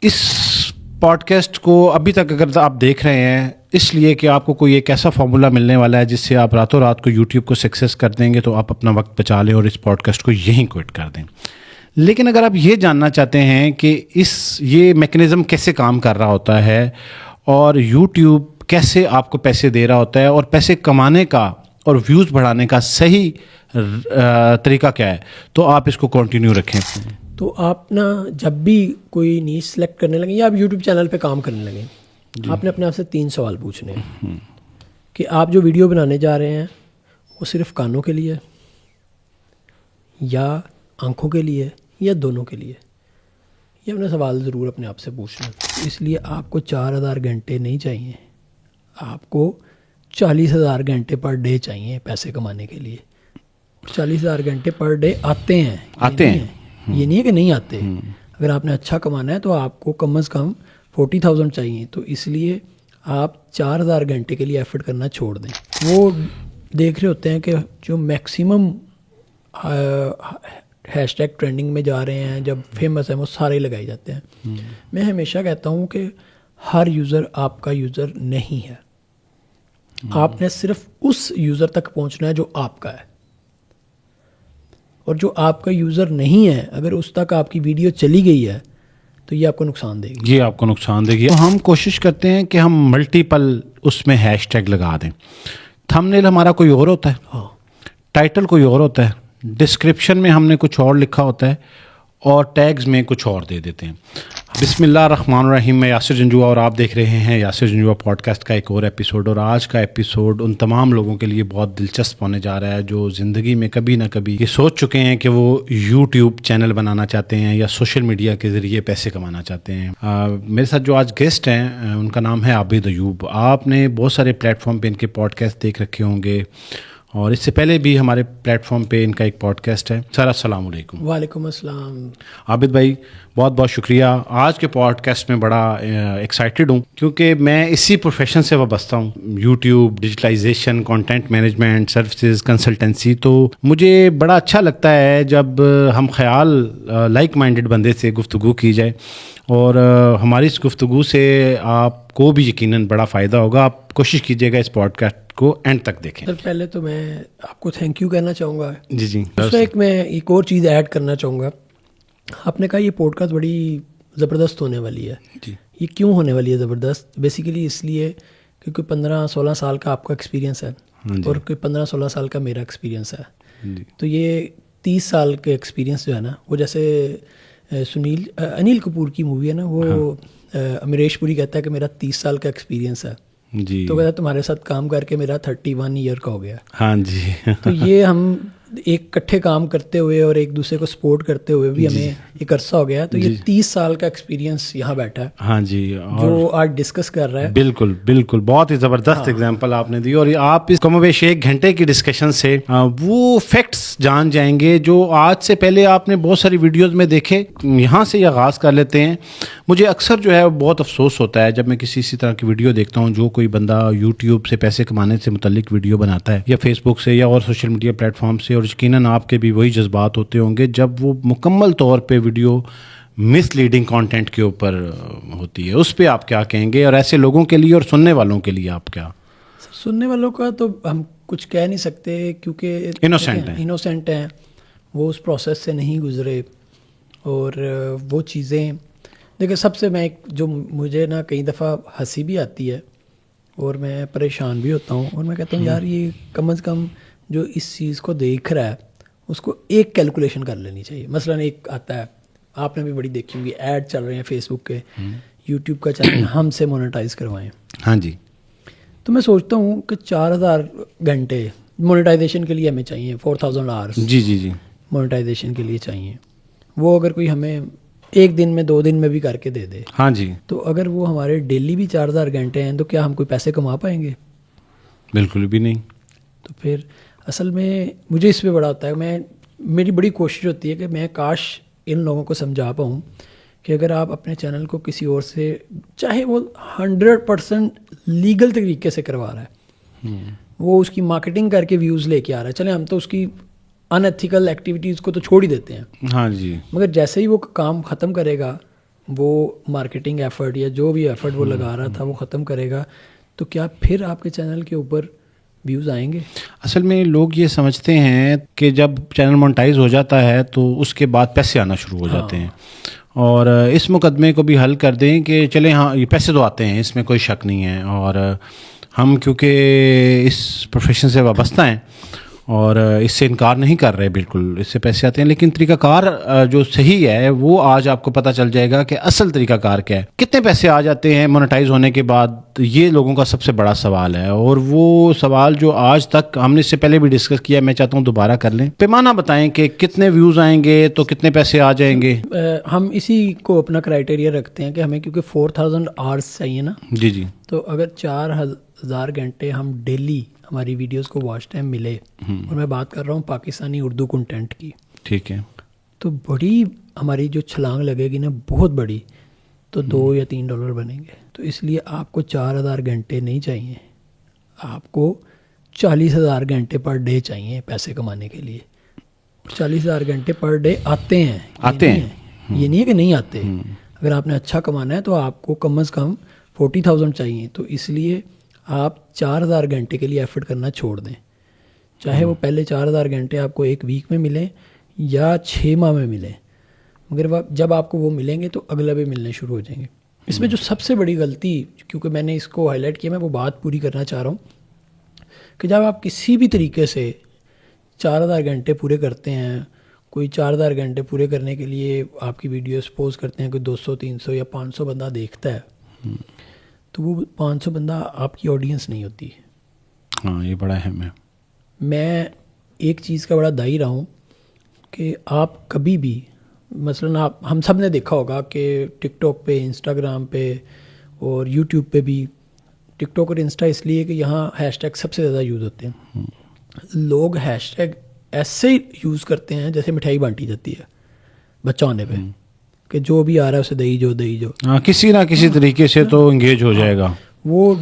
اس pod cost کو ابھی تک اگر آپ دیکھ رہے ہیں اس لیے کہ آپ کو کوئی ایک ایسا فارمولا ملنے والا ہے جس سے آپ راتوں رات کو یوٹیوب کو سکسیس کر دیں گے تو آپ اپنا وقت بچا لیں اور اس پوڈ کاسٹ کو یہیں کوئٹ کر دیں. لیکن اگر آپ یہ جاننا چاہتے ہیں کہ یہ میکنزم کیسے کام کر رہا ہوتا ہے اور یوٹیوب کیسے آپ کو پیسے دے رہا ہوتا ہے اور پیسے کمانے کا اور ویوز بڑھانے کا صحیح طریقہ کیا ہے, تو آپ اس کو کنٹینیو رکھیں. تو آپ نا جب بھی کوئی نیچ سلیکٹ کرنے لگیں یا آپ یوٹیوب چینل پہ کام کرنے لگیں, آپ نے اپنے آپ سے 3 سوال پوچھنے ہیں کہ آپ جو ویڈیو بنانے جا رہے ہیں وہ صرف کانوں کے لیے یا آنکھوں کے لیے یا دونوں کے لیے. یہ اپنا سوال ضرور اپنے آپ سے پوچھنا. اس لیے آپ کو 4000 گھنٹے نہیں چاہیے, آپ کو 40,000 گھنٹے پر ڈے چاہیے پیسے کمانے کے لیے. 40,000 گھنٹے پر ڈے آتے ہیں, یہ نہیں ہے کہ نہیں آتے. اگر آپ نے اچھا کمانا ہے تو آپ کو کم از کم 40,000 چاہیے. تو اس لیے آپ 4,000 گھنٹے کے لیے ایفرٹ کرنا چھوڑ دیں. وہ دیکھ رہے ہوتے ہیں کہ جو میکسیمم ہیش ٹیگ ٹرینڈنگ میں جا رہے ہیں, جب فیمس ہیں وہ سارے لگائے جاتے ہیں. میں ہمیشہ کہتا ہوں کہ ہر یوزر آپ کا یوزر نہیں ہے. آپ نے صرف اس یوزر تک پہنچنا ہے جو آپ کا ہے, اور جو آپ کا یوزر نہیں ہے اگر اس تک آپ کی ویڈیو چلی گئی ہے تو یہ آپ کو نقصان دے گی. یہ آپ کو نقصان دے گی. تو ہم کوشش کرتے ہیں کہ ہم ملٹیپل اس میں ہیش ٹیگ لگا دیں. تھم نیل ہمارا کوئی اور ہوتا ہے, ہاں, ٹائٹل کوئی اور ہوتا ہے, ڈسکرپشن میں ہم نے کچھ اور لکھا ہوتا ہے اور ٹیگز میں کچھ اور دے دیتے ہیں. بسم اللہ الرحمن الرحیم. میں یاسر جنجوعہ اور آپ دیکھ رہے ہیں یاسر جنجوعہ پوڈ کاسٹ کا ایک اور ایپیسوڈ. اور آج کا ایپیسوڈ ان تمام لوگوں کے لیے بہت دلچسپ ہونے جا رہا ہے جو زندگی میں کبھی نہ کبھی یہ سوچ چکے ہیں کہ وہ یوٹیوب چینل بنانا چاہتے ہیں یا سوشل میڈیا کے ذریعے پیسے کمانا چاہتے ہیں. میرے ساتھ جو آج گیسٹ ہیں ان کا نام ہے عابد ایوب. آپ نے بہت سارے پلیٹ فارم پہ ان کے پوڈ کاسٹ دیکھ رکھے ہوں گے اور اس سے پہلے بھی ہمارے پلیٹ فارم پہ ان کا ایک پوڈ کاسٹ ہے. سر السلام علیکم. وعلیکم السلام. عابد بھائی بہت بہت شکریہ. آج کے پوڈ کاسٹ میں بڑا ایکسائٹیڈ ہوں کیونکہ میں اسی پروفیشن سے وابستہ ہوں, YouTube, digitalization, content management, services, consultancy. تو مجھے بڑا اچھا لگتا ہے جب ہم خیال لائک مائنڈڈ بندے سے گفتگو کی جائے, اور ہماری اس گفتگو سے آپ کو بھی یقیناً بڑا فائدہ ہوگا. آپ کوشش کیجیے گا اس پوڈ کاسٹ کو اینڈ تک دیکھیں. سر پہلے تو میں آپ کو تھینک یو کہنا چاہوں گا. جی اس میں میں ایک اور چیز ایڈ کرنا چاہوں گا. آپ نے کہا یہ پوڈ کاسٹ بڑی زبردست ہونے والی ہے. جی, یہ کیوں ہونے والی ہے زبردست؟ بیسیکلی اس لیے کیونکہ 15-16 سال کا آپ کا ایکسپیرینس ہے اور کوئی 15-16 سال کا میرا ایکسپیرینس ہے. تو یہ 30 سال کے ایکسپیرینس جو ہے نا, وہ جیسے انیل کپور کی مووی ہے نا, وہ امریش پوری کہتا ہے کہ میرا 30 سال کا ایکسپیرینس ہے. جی, تو کہتا ہے تمہارے ساتھ کام کر کے میرا 31 ایئر کا ہو گیا. ہاں جی. تو یہ ہم ایک کٹھے کام کرتے ہوئے اور ایک دوسرے کو سپورٹ کرتے ہوئے بھی ہمیں ایک عرصہ ہو گیا. تو یہ 30 سال کا ایکسپیرینس یہاں بیٹھا ہے. ہاں جی, جو آج ڈسکس کر رہا ہے. بالکل بالکل, بہت ہی زبردست ایگزامپل آپ نے دی. اور آپ اس کم و بیش 1 گھنٹے کی ڈسکشن سے وہ فیکٹس جان جائیں گے جو آج سے پہلے آپ نے بہت ساری ویڈیوز میں دیکھے. یہاں سے آغاز کر لیتے ہیں. مجھے اکثر جو ہے بہت افسوس ہوتا ہے جب میں اسی طرح کی ویڈیو دیکھتا ہوں جو کوئی بندہ یوٹیوب سے پیسے کمانے سے متعلق ویڈیو بناتا ہے یا فیس بک سے یا اور سوشل میڈیا پلیٹ فارم سے, اور یقیناً آپ کے بھی وہی جذبات ہوتے ہوں گے جب وہ مکمل طور پہ ویڈیو مس لیڈنگ کانٹینٹ کے اوپر ہوتی ہے. اس پہ آپ کیا کہیں گے, اور ایسے لوگوں کے لیے اور سننے والوں کے لیے آپ کیا؟ سننے والوں کا تو ہم کچھ کہہ نہیں سکتے کیونکہ انوسینٹ ہیں, وہ اس پروسیس سے نہیں گزرے. اور وہ چیزیں دیکھیں, سب سے میں جو مجھے نا کئی دفعہ ہنسی بھی آتی ہے اور میں پریشان بھی ہوتا ہوں, اور میں کہتا ہوں یار یہ کم از کم جو اس چیز کو دیکھ رہا ہے اس کو ایک کیلکولیشن کر لینی چاہیے. مثلاً ایک آتا ہے, آپ نے بھی بڑی دیکھی ہوگی, ایڈ چل رہے ہیں فیس بک کے, یوٹیوب کا چینل ہم سے مونیٹائز کروائیں. ہاں جی. تو میں سوچتا ہوں کہ 4,000 گھنٹے مونیٹائزیشن کے لیے ہمیں چاہیے, 4,000 آورس جی مونیٹائزیشن کے لیے چاہیے. وہ اگر کوئی ہمیں 1 دن میں 2 دن میں بھی کر کے دے دے, ہاں جی, تو اگر وہ ہمارے ڈیلی بھی 4,000 گھنٹے ہیں تو کیا ہم کوئی پیسے کما پائیں گے؟ بالکل بھی نہیں. تو پھر اصل میں مجھے اس پہ بڑا ہوتا ہے, میری بڑی کوشش ہوتی ہے کہ میں کاش ان لوگوں کو سمجھا پاؤں کہ اگر آپ اپنے چینل کو کسی اور سے, چاہے وہ 100% لیگل طریقے سے کروا رہا ہے, وہ اس کی مارکیٹنگ کر کے ویوز لے کے آ رہا ہے, چلیں ہم تو اس کی ان ایتھیکل ایکٹیویٹیز کو تو چھوڑ ہی دیتے ہیں. ہاں جی. مگر جیسے ہی وہ کام ختم کرے گا وہ مارکیٹنگ ایفرٹ یا جو بھی ایفرٹ وہ لگا رہا تھا وہ ختم کرے گا تو کیا پھر آپ کے چینل کے اوپر ویوز آئیں گے؟ اصل میں لوگ یہ سمجھتے ہیں کہ جب چینل مونٹائز ہو جاتا ہے تو اس کے بعد پیسے آنا شروع ہو جاتے ہیں، اور اس مقدمے کو بھی حل کر دیں کہ چلیں ہاں یہ پیسے تو آتے ہیں، اس میں کوئی شک نہیں ہے، اور ہم کیونکہ اس پروفیشن سے وابستہ ہیں اور اس سے انکار نہیں کر رہے، بالکل اس سے پیسے آتے ہیں، لیکن طریقہ کار جو صحیح ہے وہ آج آپ کو پتہ چل جائے گا کہ اصل طریقہ کار کیا ہے، کتنے پیسے آ جاتے ہیں مونیٹائز ہونے کے بعد، یہ لوگوں کا سب سے بڑا سوال ہے، اور وہ سوال جو آج تک ہم نے اس سے پہلے بھی ڈسکس کیا، میں چاہتا ہوں دوبارہ کر لیں۔ پیمانہ بتائیں کہ کتنے ویوز آئیں گے تو کتنے پیسے آ جائیں گے؟ ہم اسی کو اپنا کرائٹیریا رکھتے ہیں کہ ہمیں کیونکہ 4000 آورس چاہیے نا، جی جی، تو اگر 4000 گھنٹے ہم ڈیلی ہماری ویڈیوز کو واچ ٹائم ملے، اور میں بات کر رہا ہوں پاکستانی اردو کنٹینٹ کی، ٹھیک ہے، تو بڑی ہماری جو چھلانگ لگے گی نا بہت بڑی، تو $2 یا $3 بنیں گے۔ تو اس لیے آپ کو 4000 گھنٹے نہیں چاہیے، آپ کو 40,000 گھنٹے پر ڈے چاہیے پیسے کمانے کے لیے۔ 40,000 گھنٹے پر ڈے آتے ہیں، یہ نہیں ہے کہ نہیں آتے۔ اگر آپ نے اچھا کمانا ہے تو آپ کو کم از کم 40,000 چاہیے، تو اس لیے آپ 4000 گھنٹے کے لیے ایفرٹ کرنا چھوڑ دیں، چاہے وہ پہلے 4000 گھنٹے آپ کو ایک ویک میں ملیں یا 6 ماہ میں ملیں، مگر جب آپ کو وہ ملیں گے تو اگلا بھی ملنے شروع ہو جائیں گے۔ اس میں جو سب سے بڑی غلطی، کیونکہ میں نے اس کو ہائی لائٹ کیا، میں وہ بات پوری کرنا چاہ رہا ہوں کہ جب آپ کسی بھی طریقے سے 4000 گھنٹے پورے کرتے ہیں، کوئی 4000 گھنٹے پورے کرنے کے لیے آپ کی ویڈیو سپوز کرتے ہیں کہ 200 300 یا 500 بندہ دیکھتا ہے، تو وہ 500 بندہ آپ کی آڈینس نہیں ہوتی۔ ہاں یہ بڑا اہم ہے۔ میں ایک چیز کا بڑا دائی رہا ہوں کہ آپ کبھی بھی مثلاً ہم سب نے دیکھا ہوگا کہ ٹک ٹاک پہ، انسٹاگرام پہ اور یوٹیوب پہ بھی، ٹک ٹاک اور انسٹا اس لیے کہ یہاں ہیش ٹیگ سب سے زیادہ یوز ہوتے ہیں، لوگ ہیش ٹیگ ایسے یوز کرتے ہیں جیسے مٹھائی بانٹی جاتی ہے بچہ ہونے پہ، کہ جو بھی آ رہا ہے اسے دہی جو دہی جو، ہاں کسی نہ کسی طریقے سے تو انگیج ہو جائے گا۔ وہ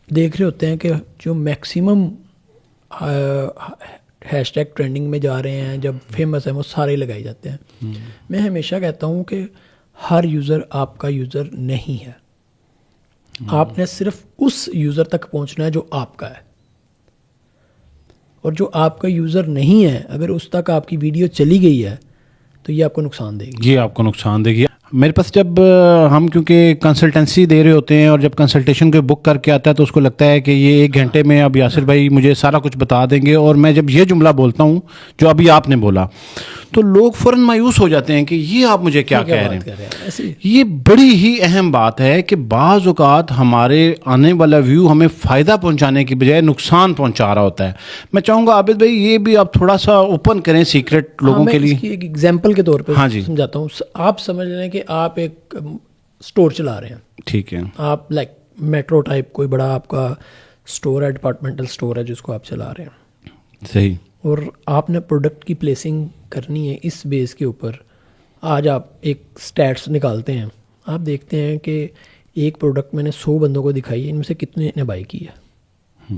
دیکھ رہے ہوتے ہیں کہ جو میکسیمم ہیش ٹیگ ٹرینڈنگ میں جا رہے ہیں، جب فیمس ہیں وہ سارے لگائے جاتے ہیں۔ میں ہمیشہ کہتا ہوں کہ ہر یوزر آپ کا یوزر نہیں ہے، آپ نے صرف اس یوزر تک پہنچنا ہے جو آپ کا ہے، اور جو آپ کا یوزر نہیں ہے اگر اس تک آپ کی ویڈیو چلی گئی ہے تو یہ آپ کو نقصان دے گی۔ یہ آپ کو نقصان دے گی۔ میرے پاس جب ہم کیونکہ کنسلٹنسی دے رہے ہوتے ہیں اور جب کنسلٹیشن کو بک کر کے آتا ہے تو اس کو لگتا ہے کہ یہ 1 گھنٹے میں اب یاسر بھائی مجھے سارا کچھ بتا دیں گے، اور میں جب یہ جملہ بولتا ہوں جو ابھی آپ نے بولا تو لوگ فوراً مایوس ہو جاتے ہیں کہ یہ آپ مجھے کیا کہہ رہے ہیں۔ یہ بڑی ہی اہم بات ہے کہ بعض اوقات ہمارے آنے والا ویو ہمیں فائدہ پہنچانے کی بجائے نقصان پہنچا رہا ہوتا ہے۔ میں چاہوں گا عابد بھائی یہ بھی آپ تھوڑا سا اوپن کریں سیکرٹ لوگوں کے لیے۔ ایک ایگزامپل کے طور پہ ہاں جی سمجھاتا ہوں۔ آپ سمجھ لیں کہ آپ ایک اسٹور چلا رہے ہیں، ٹھیک ہے، آپ لائک میٹرو ٹائپ کوئی بڑا آپ کا اسٹور ہے، ڈپارٹمنٹل اسٹور ہے جس کو آپ چلا رہے ہیں، صحیح، اور آپ نے پروڈکٹ کی پلیسنگ کرنی ہے اس بیس کے اوپر۔ آج آپ ایک سٹیٹس نکالتے ہیں، آپ دیکھتے ہیں کہ ایک پروڈکٹ میں نے 100 بندوں کو دکھائی ہے، ان میں سے کتنے نے بائی کی ہے۔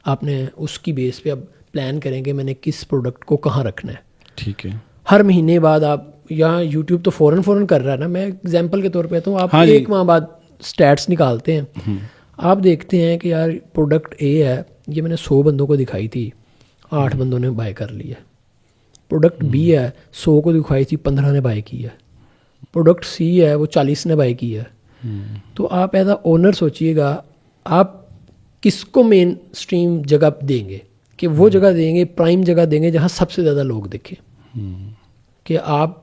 آپ نے اس کی بیس پہ اب پلان کریں کہ میں نے کس پروڈکٹ کو کہاں رکھنا ہے۔ ٹھیک ہے، ہر مہینے بعد آپ یہاں یوٹیوب تو فوراً کر رہا ہے نا، میں اگزامپل کے طور پہ تو آپ 1 ماہ بعد سٹیٹس نکالتے ہیں، آپ دیکھتے ہیں کہ یار پروڈکٹ اے ہے، یہ میں نے 100 بندوں کو دکھائی تھی، 8 بندوں نے بائی کر لی ہے۔ پروڈکٹ بی ہے، 100 کو دکھائی تھی، 15 نے بائی کی ہے۔ پروڈکٹ سی ہے، وہ 40 نے بائی کی ہے۔ تو آپ ایز اے اونر سوچئے گا آپ کس کو مین اسٹریم جگہ دیں گے، کہ وہ جگہ دیں گے، پرائم جگہ دیں گے جہاں سب سے زیادہ لوگ دیکھیں، کہ آپ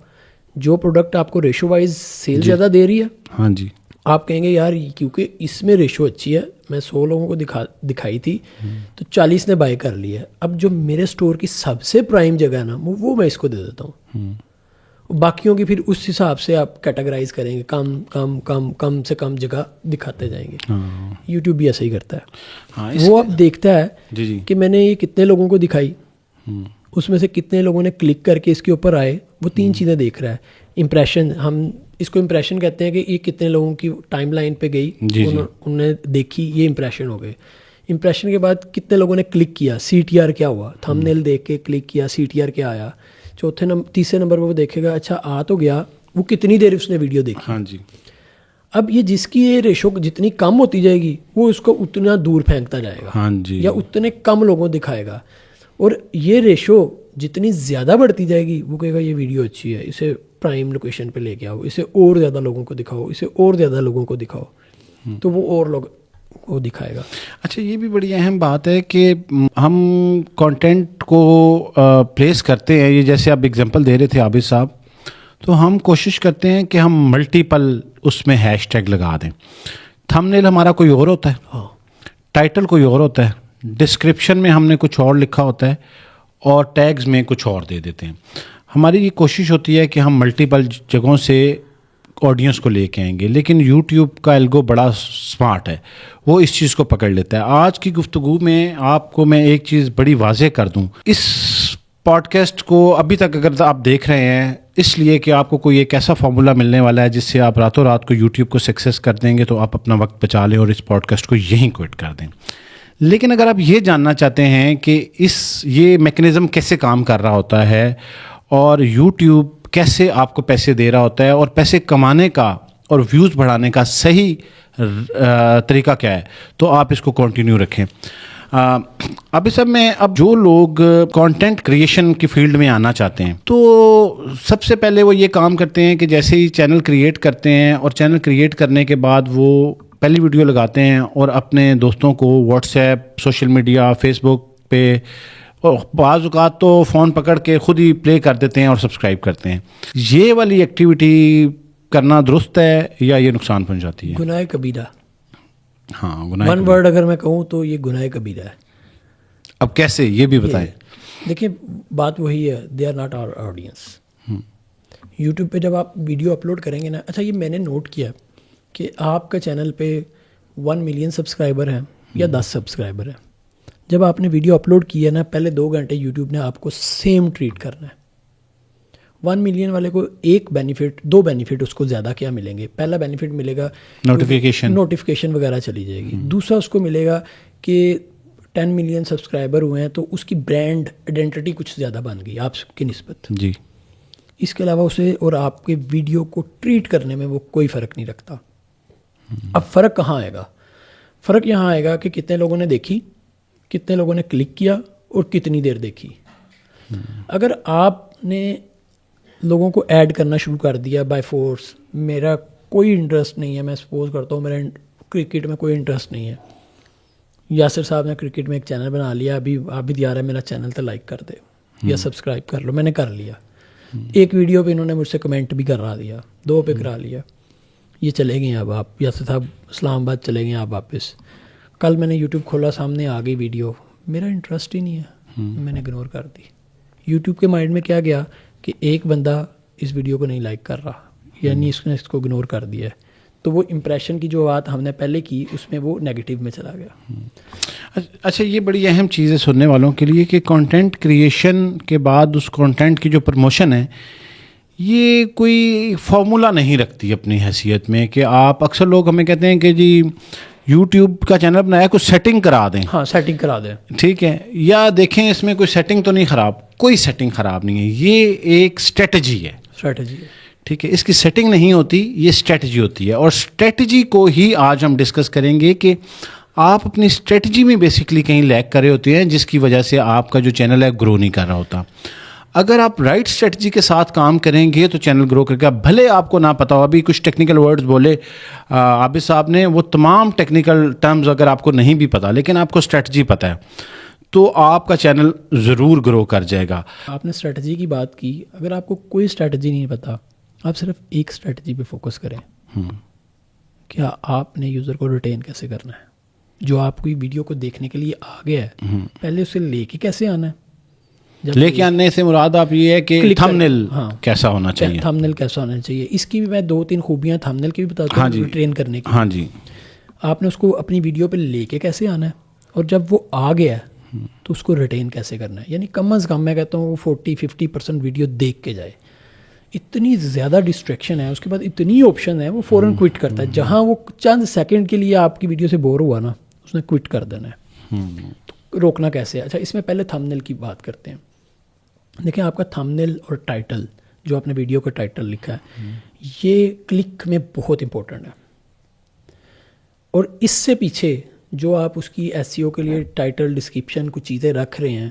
جو پروڈکٹ آپ کو ریشو وائز سیل زیادہ دے رہی ہے، ہاں جی، آپ کہیں گے یار کیونکہ اس میں ریشو اچھی ہے، میں 100 لوگوں کو دکھائی تھی تو 40 نے بائی کر لی ہے، اب جو میرے اسٹور کی سب سے پرائم جگہ ہے نا وہ میں اس کو دے دیتا ہوں۔ باقیوں کی پھر اس حساب سے آپ کیٹاگرائز کریں گے، کم سے کم جگہ دکھاتے جائیں گے۔ یوٹیوب بھی ایسا ہی کرتا ہے، وہ اب دیکھتا ہے کہ میں نے یہ کتنے لوگوں کو دکھائی، اس میں سے کتنے لوگوں نے کلک کر کے اس کے اوپر آئے، وہ 3 چیزیں دیکھ رہا ہے۔ امپریشن، ہم اس کو امپریشن کہتے ہیں کہ یہ کتنے لوگوں کی ٹائم لائن پہ گئی، انہوں نے دیکھی، یہ امپریشن ہو گئے۔ امپریشن کے بعد کتنے لوگوں نے کلک کیا، سی ٹی آر کیا ہوا، تھمب نیل دیکھ کے کلک کیا، سی ٹی آر کیا آیا۔ تیسرے نمبر پہ وہ دیکھے گا اچھا آ تو گیا وہ کتنی دیر اس نے ویڈیو دیکھی. ہاں جی. اب یہ جس کی یہ ریشو جتنی کم ہوتی جائے گی وہ اس کو اتنا دور پھینکتا جائے گا. ہاں جی. یا اتنے کم لوگوں دکھائے گا. اور یہ ریشو جتنی زیادہ بڑھتی جائے گی وہ کہے گا یہ ویڈیو اچھی ہے, اسے پرائم لوکیشن پہ لے کے آؤ, اسے اور زیادہ لوگوں کو دکھاؤ, اسے اور زیادہ لوگوں کو دکھاؤ, تو وہ اور لوگ وہ دکھائے گا. اچھا, یہ بھی بڑی اہم بات ہے کہ ہم کانٹینٹ کو پلیس کرتے ہیں. یہ جیسے آپ ایگزامپل دے رہے تھے عابد صاحب, تو ہم کوشش کرتے ہیں کہ ہم ملٹیپل اس میں ہیش ٹیگ لگا دیں. تھمبنیل ہمارا کوئی اور ہوتا ہے, ٹائٹل کوئی اور ہوتا ہے, ڈسکرپشن میں ہم نے کچھ اور لکھا ہوتا ہے, اور ٹیگز میں کچھ اور دے دیتے ہیں. ہماری یہ کوشش ہوتی ہے کہ ہم ملٹیپل جگہوں سے آڈینس کو لے کے آئیں گے, لیکن یوٹیوب کا الگو بڑا سمارٹ ہے, وہ اس چیز کو پکڑ لیتا ہے. آج کی گفتگو میں آپ کو میں ایک چیز بڑی واضح کر دوں, اس پوڈ کاسٹ کو ابھی تک اگر آپ دیکھ رہے ہیں اس لیے کہ آپ کو کوئی ایک ایسا فارمولا ملنے والا ہے جس سے آپ راتوں رات کو یوٹیوب کو سکسیس کر دیں گے, تو آپ اپنا وقت بچا لیں اور اس پوڈ کاسٹ کو یہیں کوئٹ کر دیں. لیکن اگر آپ یہ جاننا چاہتے ہیں کہ یہ میکنزم کیسے کام کر رہا ہوتا ہے اور یوٹیوب کیسے آپ کو پیسے دے رہا ہوتا ہے, اور پیسے کمانے کا اور ویوز بڑھانے کا صحیح طریقہ کیا ہے, تو آپ اس کو کنٹینیو رکھیں. اب اس میں اب جو لوگ کانٹینٹ کریشن کی فیلڈ میں آنا چاہتے ہیں تو سب سے پہلے وہ یہ کام کرتے ہیں کہ جیسے ہی چینل کریٹ کرتے ہیں, اور چینل کریٹ کرنے کے بعد وہ پہلی ویڈیو لگاتے ہیں اور اپنے دوستوں کو WhatsApp, social media, Facebook پہ, اور بعض اوقات تو فون پکڑ کے خود ہی پلے کر دیتے ہیں اور سبسکرائب کرتے ہیں. یہ والی ایکٹیویٹی کرنا درست ہے یا یہ نقصان پہنچاتی ہے؟ گناہ کبیرہ. ہاں, گناہ. ون ورڈ اگر میں کہوں تو یہ گناہ کبیرہ ہے. اب کیسے, یہ بھی بتائیں. دیکھیں بات وہی ہے, they are not our audience. YouTube پہ جب آپ ویڈیو اپلوڈ کریں گے نا, اچھا یہ میں نے نوٹ کیا کہ آپ کا چینل پہ 1 ملین سبسکرائبر ہیں یا 10 سبسکرائبر ہیں, جب آپ نے ویڈیو اپلوڈ کی ہے نا, پہلے 2 گھنٹے یوٹیوب نے آپ کو سیم ٹریٹ کرنا ہے. 1 ملین والے کو ایک بینیفٹ, 2 بینیفٹ اس کو زیادہ کیا ملیں گے. پہلا بینیفٹ ملے گا نوٹیفیکیشن وغیرہ چلی جائے گی. دوسرا اس کو ملے گا کہ 10 ملین سبسکرائبر ہوئے ہیں تو اس کی برانڈ آئیڈینٹی کچھ زیادہ بن گئی آپ کی نسبت. جی. اس کے علاوہ اسے اور آپ کے ویڈیو کو ٹریٹ کرنے میں وہ کوئی فرق نہیں رکھتا. اب فرق کہاں آئے گا؟ فرق یہاں آئے گا کہ کتنے لوگوں نے دیکھی, کتنے لوگوں نے کلک کیا اور کتنی دیر دیکھی. اگر آپ نے لوگوں کو ایڈ کرنا شروع کر دیا بائی فورس, میرا کوئی انٹرسٹ نہیں ہے, میں سپوز کرتا ہوں میرا کرکٹ میں کوئی انٹرسٹ نہیں ہے, یاسر صاحب نے کرکٹ میں ایک چینل بنا لیا, ابھی عابد یار ہے میرا چینل تو لائک کر دے یا سبسکرائب کر لو, میں نے کر لیا. ایک ویڈیو پہ انہوں نے مجھ سے کمنٹ بھی کرا دیا, 2 پہ کرا لیا, یہ چلے گئے. اب آپ یاسر صاحب اسلام آباد چلے گئے آپ واپس. کل میں نے یوٹیوب کھولا, سامنے آ گئی ویڈیو, میرا انٹرسٹ ہی نہیں ہے, میں نے اگنور کر دی. یوٹیوب کے مائنڈ میں کیا گیا کہ ایک بندہ اس ویڈیو کو نہیں لائک کر رہا, یعنی اس نے اس کو اگنور کر دیا ہے, تو وہ امپریشن کی جو بات ہم نے پہلے کی اس میں وہ نیگیٹو میں چلا گیا. اچھا, یہ بڑی اہم چیز ہے سننے والوں کے لیے کہ کانٹینٹ کریشن کے بعد اس کانٹینٹ کی جو پروموشن ہے یہ کوئی فارمولا نہیں رکھتی اپنی حیثیت میں, کہ آپ اکثر لوگ ہمیں کہتے ہیں کہ جی یوٹیوب کا چینل بنایا, کچھ سیٹنگ کرا دیں. ہاں, سیٹنگ کرا دیں, ٹھیک ہے, یا دیکھیں اس میں کوئی سیٹنگ تو نہیں خراب. کوئی سیٹنگ خراب نہیں ہے, یہ ایک اسٹریٹجی ہے. ٹھیک ہے, اس کی سیٹنگ نہیں ہوتی, یہ اسٹریٹجی ہوتی ہے. اور اسٹریٹجی کو ہی آج ہم ڈسکس کریں گے کہ آپ اپنی اسٹریٹجی میں بیسکلی کہیں لیک کر رہے ہوتے ہیں جس کی وجہ سے آپ کا جو چینل ہے گرو نہیں کر رہا ہوتا. اگر آپ رائٹ اسٹریٹجی کے ساتھ کام کریں گے تو چینل گرو کر کے, بھلے آپ کو نہ پتا ہو, ابھی کچھ ٹیکنیکل ورڈز بولے عابد صاحب نے, وہ تمام ٹیکنیکل ٹرمز اگر آپ کو نہیں بھی پتا لیکن آپ کو اسٹریٹجی پتہ ہے تو آپ کا چینل ضرور گرو کر جائے گا. آپ نے اسٹریٹجی کی بات کی, اگر آپ کو کوئی اسٹریٹجی نہیں پتا, آپ صرف ایک اسٹریٹجی پہ فوکس کریں. کیا آپ نے یوزر کو ریٹین کیسے کرنا ہے, جو آپ کو ویڈیو کو دیکھنے کے لیے آ گیا ہے, پہلے اسے لے کے کیسے آنا ہے. لے کے آنے سے مراد آپ یہ ہے کہ تھمبنیل کیسا ہونا چاہیے, تھمبنیل کیسا ہونا چاہیے. اس کی بھی میں 2-3 خوبیاں تھمبنیل کی بھی بتاتا ہوں ٹرین کرنے کی. ہاں جی, آپ نے اس کو اپنی ویڈیو پہ لے کے کیسے آنا ہے, اور جب وہ آ گیا ہے تو اس کو ریٹین کیسے کرنا ہے. یعنی کم از کم میں کہتا ہوں وہ 40-50% ویڈیو دیکھ کے جائے. اتنی زیادہ ڈسٹریکشن ہے, اس کے بعد اتنی آپشن ہے, وہ فوراً کوئٹ کرتا ہے. جہاں وہ چند سیکنڈ کے لیے آپ کی ویڈیو سے بور ہوا نا, اس نے کوئٹ کر دینا ہے. روکنا کیسے ہے؟ اچھا, اس میں پہلے تھمبنیل کی بات کرتے ہیں. دیکھیں, آپ کا تھمبنیل اور ٹائٹل جو آپ نے ویڈیو کا ٹائٹل لکھا ہے یہ کلک میں بہت امپورٹنٹ ہے. اور اس سے پیچھے جو آپ اس کی SEO کے لیے ٹائٹل ڈسکرپشن کچھ چیزیں رکھ رہے ہیں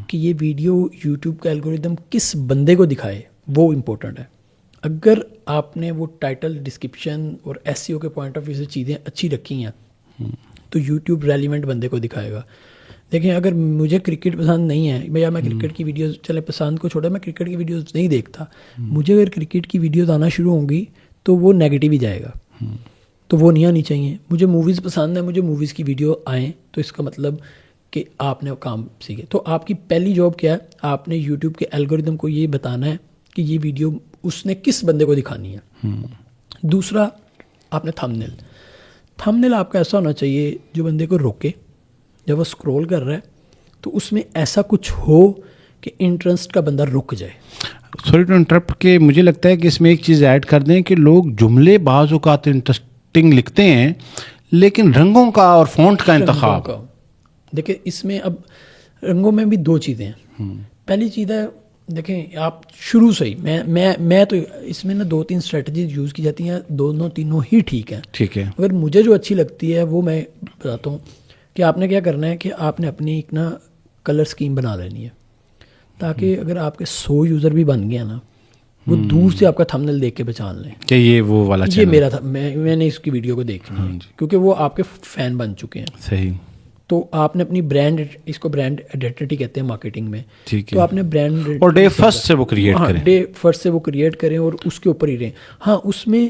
کہ یہ ویڈیو یوٹیوب کا الگوریدم کس بندے کو دکھائے وہ امپورٹنٹ ہے. اگر آپ نے وہ ٹائٹل ڈسکرپشن اور SEO کے پوائنٹ آف ویو سے چیزیں اچھی رکھی ہیں تو یوٹیوب ریلیونٹ بندے کو دکھائے گا. دیکھیں اگر مجھے کرکٹ پسند نہیں ہے بھیا میں کرکٹ کی ویڈیوز چلے پسند کو چھوڑا میں کرکٹ کی ویڈیوز نہیں دیکھتا, مجھے اگر کرکٹ کی ویڈیوز آنا شروع ہوں گی تو وہ نیگیٹو ہی جائے گا, تو وہ نہیں آنی چاہیے. مجھے موویز پسند ہے, مجھے موویز کی ویڈیو آئیں تو اس کا مطلب کہ آپ نے وہ کام سیکھے. تو آپ کی پہلی جاب کیا ہے, آپ نے یوٹیوب کے الگوریدم کو یہ بتانا ہے کہ یہ ویڈیو اس نے کس بندے کو دکھانی ہے. دوسرا آپ نے تھمبنیل آپ کا ایسا ہونا چاہیے جو بندے کو روکے, جب وہ اسکرول کر رہا ہے تو اس میں ایسا کچھ ہو کہ انٹرسٹ کا بندہ رک جائے. سوری ٹو انٹرپٹ کہ مجھے لگتا ہے کہ اس میں ایک چیز ایڈ کر دیں کہ لوگ جملے بعض اوقات انٹرسٹنگ لکھتے ہیں لیکن رنگوں کا اور فونٹ کا انتخاب. دیکھیں اس میں اب رنگوں میں بھی دو چیزیں ہیں. پہلی چیز ہے دیکھیں آپ شروع سے ہی میں تو اس میں نا 2-3 اسٹریٹجیز یوز کی جاتی ہیں, تینوں ہی ٹھیک ہیں. ٹھیک ہے. اگر مجھے جو اچھی لگتی ہے وہ میں بتاتا ہوں کہ آپ نے کیا کرنا ہے کہ آپ نے اپنی ایک نا کلر اسکیم بنا لینی ہے تاکہ اگر آپ کے 100 یوزر بھی بن گیا نا وہ دور سے آپ کا تھمبنیل دیکھ کے پہچان لیں کہ یہ وہ والا یہ میرا تھا, میں نے اس کی ویڈیو کو دیکھنی ہے کیونکہ وہ آپ کے فین بن چکے ہیں. صحیح. تو آپ نے اپنی برانڈ, اس کو برانڈ آئیڈینٹی کہتے ہیں مارکیٹنگ میں, تو آپ نے برانڈ اور ڈے فرسٹ سے وہ کریٹ کریں, ڈے فرسٹ سے وہ کریٹ کریں اور اس کے اوپر ہی رہیں. ہاں اس میں